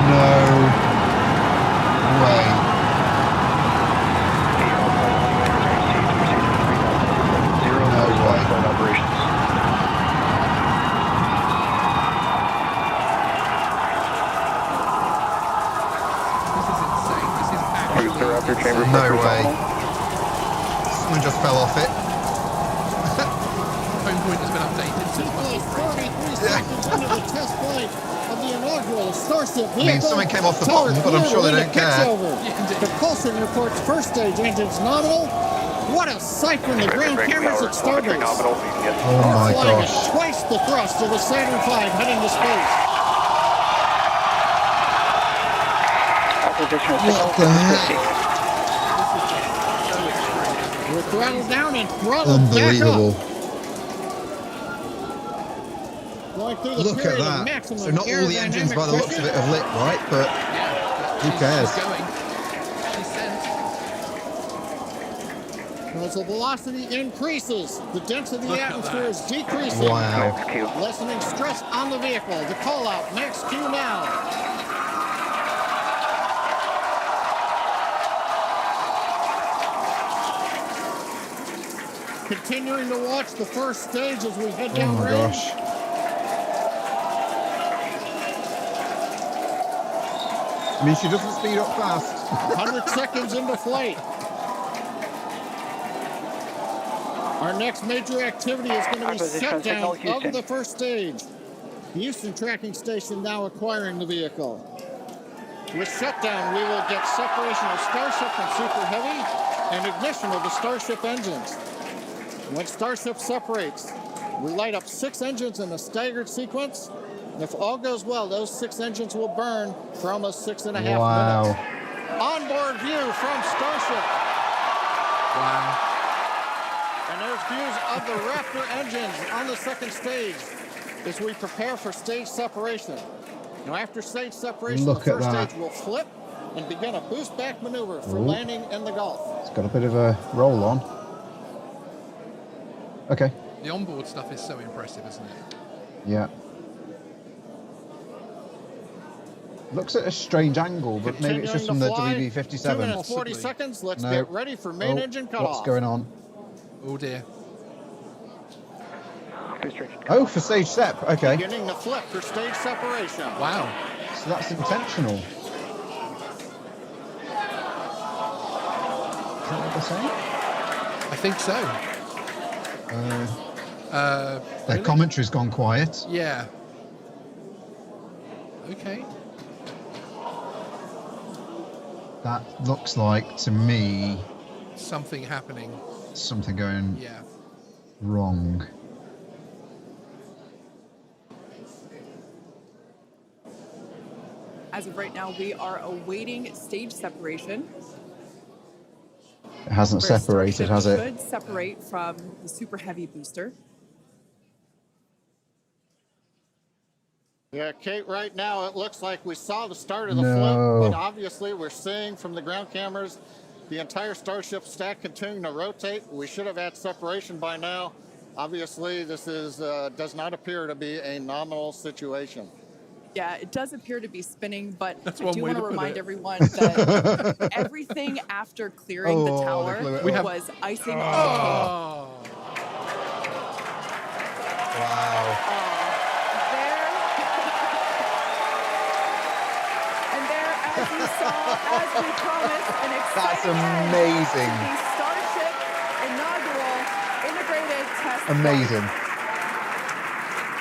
Speaker 3: No way.
Speaker 7: Raptor chamber
Speaker 3: No
Speaker 7: pressure
Speaker 3: way.
Speaker 7: nominal.
Speaker 3: Someone just fell off it.
Speaker 2: home point has been updated. So it's
Speaker 6: 43 seconds into the test flight of the inaugural Starship vehicle.
Speaker 3: I mean, someone came off the bottom, but I'm sure they don't care.
Speaker 6: Propulsion reports first stage engines nominal. What a sight from the ground cameras at Starbase.
Speaker 3: Oh my
Speaker 6: Flying
Speaker 3: gosh.
Speaker 6: at twice the thrust of the Saturn V heading to space.
Speaker 3: What the heck?
Speaker 6: We're throttled down and throttled back
Speaker 3: Unbelievable.
Speaker 6: up. Going through the
Speaker 3: Look at
Speaker 6: period of
Speaker 3: that.
Speaker 6: maximum
Speaker 3: So not all the engines by the looks of it have lit, right? But who cares?
Speaker 2: She's going. Descent.
Speaker 6: As the velocity increases, the density of the atmosphere is decreasing.
Speaker 3: Wow.
Speaker 6: Lessening stress on the vehicle. The call out, max Q now. Continuing to watch the first stage as we head
Speaker 3: Oh
Speaker 6: down
Speaker 3: my
Speaker 6: range.
Speaker 3: gosh. I mean, she doesn't speed up fast.
Speaker 6: 100 seconds into flight. Our next major activity is going to be shutdown of the first stage. The Houston tracking station now acquiring the vehicle. With shutdown, we will get separation of Starship from Super Heavy and ignition of the Starship engines. When Starship separates, we light up 6 engines in a staggered sequence. And if all goes well, those 6 engines will burn for almost 6.5 minutes. Onboard view from Starship.
Speaker 2: Wow.
Speaker 6: And there's views of the Raptor engines on the second stage as we prepare for stage separation. Now, after stage separation,
Speaker 3: Look
Speaker 6: the
Speaker 3: at
Speaker 6: first
Speaker 3: that.
Speaker 6: stage will flip and begin a boost back maneuver for landing in the Gulf.
Speaker 3: It's got a bit of a roll on. Okay.
Speaker 2: The onboard stuff is so impressive, isn't it?
Speaker 3: Yeah. Looks at a strange angle, but maybe it's just from the
Speaker 6: Continuing to fly. 2
Speaker 3: WB-57.
Speaker 6: minutes, 40
Speaker 2: Possibly.
Speaker 6: seconds. Let's
Speaker 3: No.
Speaker 6: get ready for main engine cutoff.
Speaker 3: What's going on?
Speaker 2: Oh dear.
Speaker 7: Booster engine.
Speaker 3: Oh, for stage step. Okay.
Speaker 6: Beginning the flip for stage separation.
Speaker 2: Wow.
Speaker 3: So that's intentional. Is that what they're saying?
Speaker 2: I think so.
Speaker 3: Their
Speaker 2: Really?
Speaker 3: commentary's gone quiet.
Speaker 2: Yeah. Okay.
Speaker 3: That looks like, to me,
Speaker 2: Something happening.
Speaker 3: something going
Speaker 2: Yeah.
Speaker 3: wrong.
Speaker 4: As of right now, we are awaiting stage separation.
Speaker 3: It hasn't
Speaker 4: where
Speaker 3: separated, has
Speaker 4: Starship
Speaker 3: it?
Speaker 4: should separate from the Super Heavy booster.
Speaker 6: Yeah, Kate, right now it looks like we saw the start of the
Speaker 3: No.
Speaker 6: flip, but obviously we're seeing from the ground cameras the entire Starship stack continuing to rotate. We should have had separation by now. Obviously, this is does not appear to be a nominal situation.
Speaker 4: Yeah, it does appear to be spinning, but
Speaker 2: That's
Speaker 4: I
Speaker 2: one
Speaker 4: do
Speaker 2: way
Speaker 4: want
Speaker 2: to
Speaker 4: to
Speaker 2: put
Speaker 4: remind
Speaker 2: it.
Speaker 4: everyone that everything after clearing
Speaker 3: Oh,
Speaker 4: the
Speaker 3: they
Speaker 4: tower
Speaker 3: blew it
Speaker 2: We have-
Speaker 4: was icing on the
Speaker 2: Oh.
Speaker 3: Wow.
Speaker 4: cake. There, and there, as you saw, as we promised, an
Speaker 3: That's
Speaker 4: exciting end
Speaker 3: amazing.
Speaker 4: to the Starship inaugural integrated test flight.
Speaker 3: Amazing.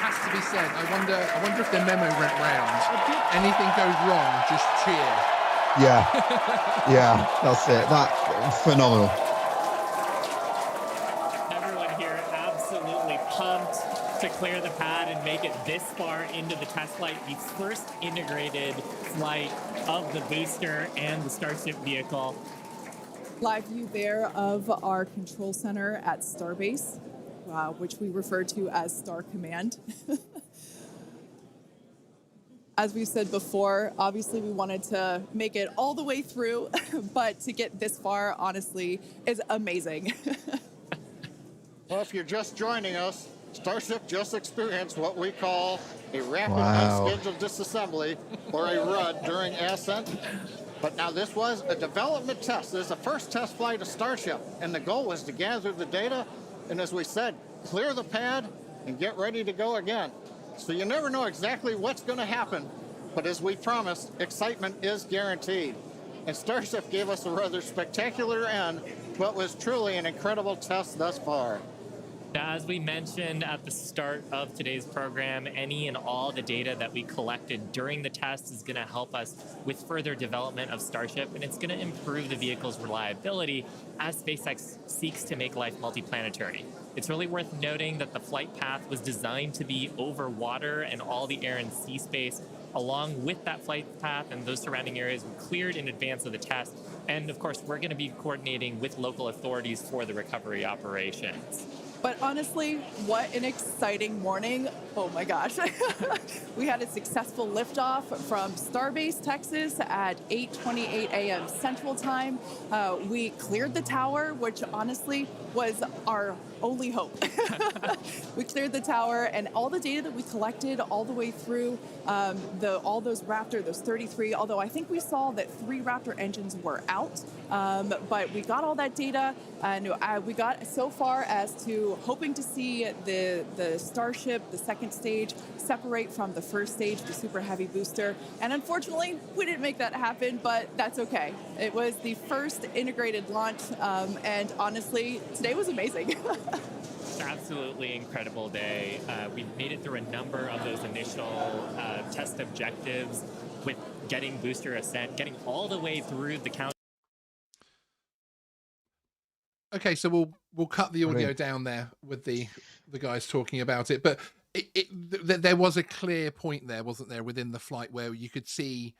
Speaker 2: Has to be said. I wonder if their memo went round. Anything goes wrong, just cheer.
Speaker 3: Yeah. Yeah, that's it. That phenomenal.
Speaker 5: Everyone here absolutely pumped to clear the pad and make it this far into the test flight, the first integrated flight of the booster and the Starship vehicle.
Speaker 4: Live view there of our control center at Starbase, which we refer to as Star Command. As we said before, obviously we wanted to make it all the way through, but to get this far, honestly, is amazing.
Speaker 6: Well, if you're just joining us, Starship just experienced what we call a rapid
Speaker 3: Wow.
Speaker 6: unscheduled disassembly, or a RUD, during ascent. But now this was a development test. This is the first test flight of Starship, and the goal was to gather the data, and as we said, clear the pad and get ready to go again. So you never know exactly what's going to happen, but as we promised, excitement is guaranteed. And Starship gave us a rather spectacular end, but was truly an incredible test thus far.
Speaker 5: Now, as we mentioned at the start of today's program, any and all the data that we collected during the test is going to help us with further development of Starship, and it's going to improve the vehicle's reliability as SpaceX seeks to make life multiplanetary. It's really worth noting that the flight path was designed to be over water and all the air and sea space. Along with that flight path and those surrounding areas were cleared in advance of the test. And of course, we're going to be coordinating with local authorities for the recovery operations.
Speaker 4: But honestly, what an exciting morning. Oh my gosh. We had a successful liftoff from Starbase, Texas at 8:28 a.m. Central Time. We cleared the tower, which honestly was our only hope. We cleared the tower, and all the data that we collected all the way through all those Raptor, those 33, although I think we saw that 3 Raptor engines were out, but we got all that data, and we got so far as to hoping to see the Starship, the second stage, separate from the first stage, the Super Heavy booster. And unfortunately, we didn't make that happen, but that's okay. It was the first integrated launch, and honestly, today was amazing.
Speaker 5: Absolutely incredible day. We made it through a number of those initial test objectives with getting booster ascent, getting all the way through the count.
Speaker 2: Okay, so we'll cut the audio
Speaker 3: Brilliant.
Speaker 2: down there with the guys talking about it, but there was a clear point there, wasn't there, within the flight where you could see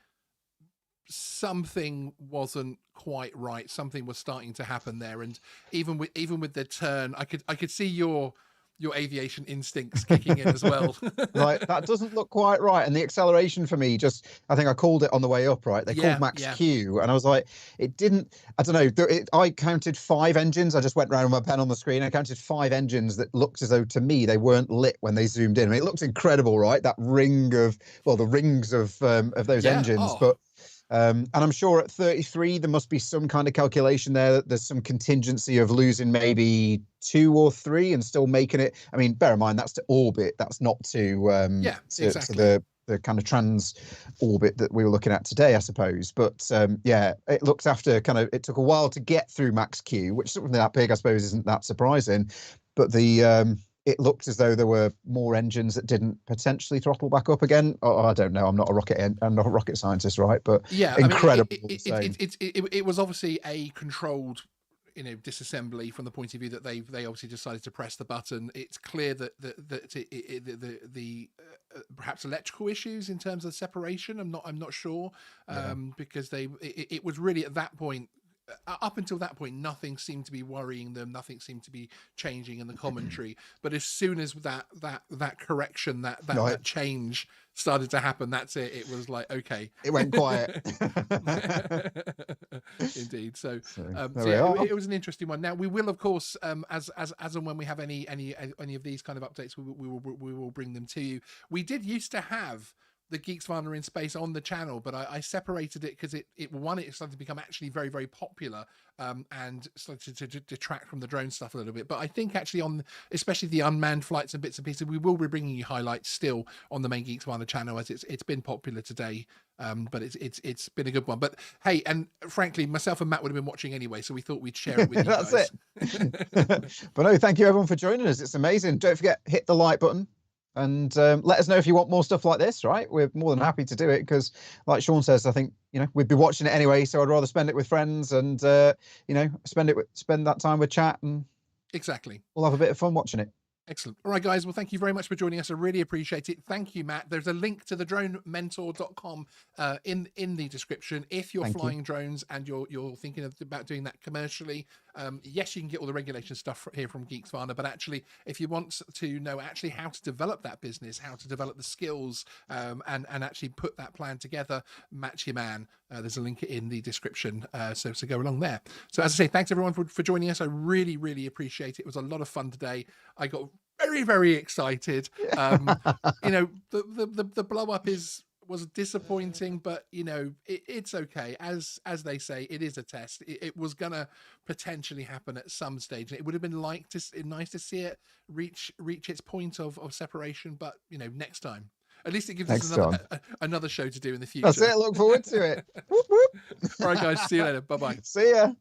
Speaker 2: something wasn't quite right. Something was starting to happen there, and even with the turn, I could see your your aviation instincts kicking in as well.
Speaker 3: Like, that doesn't look quite right. And the acceleration for me, just, I think I called it on the way up, right? They called max Q, and I was like, it didn't, I don't know. I counted 5 engines. I just went around with my pen on the screen. I counted 5 engines that looked as though, to me, they weren't lit when they zoomed in. I mean, it looked incredible, right? That ring of, well, the rings of those engines. But and I'm sure at 33 there must be some kind of calculation there that there's some contingency of losing maybe 2 or 3 and still making it. I mean, bear in mind that's to orbit, that's not to
Speaker 2: exactly.
Speaker 3: to the kind of trans orbit that we were looking at today, I suppose. But yeah, it looks after kind of, it took a while to get through max Q, which something that big I suppose isn't that surprising. But the it looked as though there were more engines that didn't potentially throttle back up again. Oh, I don't know. I'm not a rocket scientist, right? But
Speaker 2: yeah,
Speaker 3: incredible.
Speaker 2: I mean, it was obviously a controlled, disassembly from the point of view that they obviously decided to press the button. It's clear that the perhaps electrical issues in terms of separation. I'm not sure, because it was really at that point. Up until that point, nothing seemed to be worrying them. Nothing seemed to be changing in the commentary. But as soon as that correction, that change started to happen, that's it. It was like, okay,
Speaker 3: it went quiet.
Speaker 2: Indeed. So it was an interesting one. Now we will, of course, as and when we have any of these kind of updates, we will bring them to you. We did used to have the Geeksvana in Space on the channel, but I separated it because it started to become actually very, very popular, and started to detract from the drone stuff a little bit. But I think actually especially the unmanned flights and bits and pieces, we will be bringing you highlights still on the main Geeksvana channel, as it's been popular today. But it's been a good one. But hey, and frankly, myself and Matt would have been watching anyway, so we thought we'd share it with you
Speaker 3: That's
Speaker 2: guys.
Speaker 3: it. But no, thank you everyone for joining us. It's amazing. Don't forget, hit the like button. And let us know if you want more stuff like this, right? We're more than happy to do it, because like Sean says, I think, we'd be watching it anyway, so I'd rather spend it with friends and spend that time with chat, and
Speaker 2: exactly,
Speaker 3: we'll have a bit of fun watching it.
Speaker 2: Excellent. All right, guys. Well, thank you very much for joining us. I really appreciate it. Thank you, Matt. There's a link to the dronementor.com in the description. If you're flying drones and you're thinking about doing that commercially, yes, you can get all the regulation stuff here from Geeksvana. But actually, if you want to know actually how to develop that business, how to develop the skills, and actually put that plan together, Matt's your man. There's a link in the description, so go along there. So as I say, thanks everyone for joining us. I really, really appreciate it. It was a lot of fun today. I got very, very excited. The blow up was disappointing, but it's okay. As they say, it is a test. It was gonna potentially happen at some stage. It would have been nice to see it reach its point of separation, but next time. At least it gives us another show to do in the future.
Speaker 3: That's it. Look forward to it. Whoop, whoop.
Speaker 2: All right, guys. See you later. Bye-bye.
Speaker 3: See ya.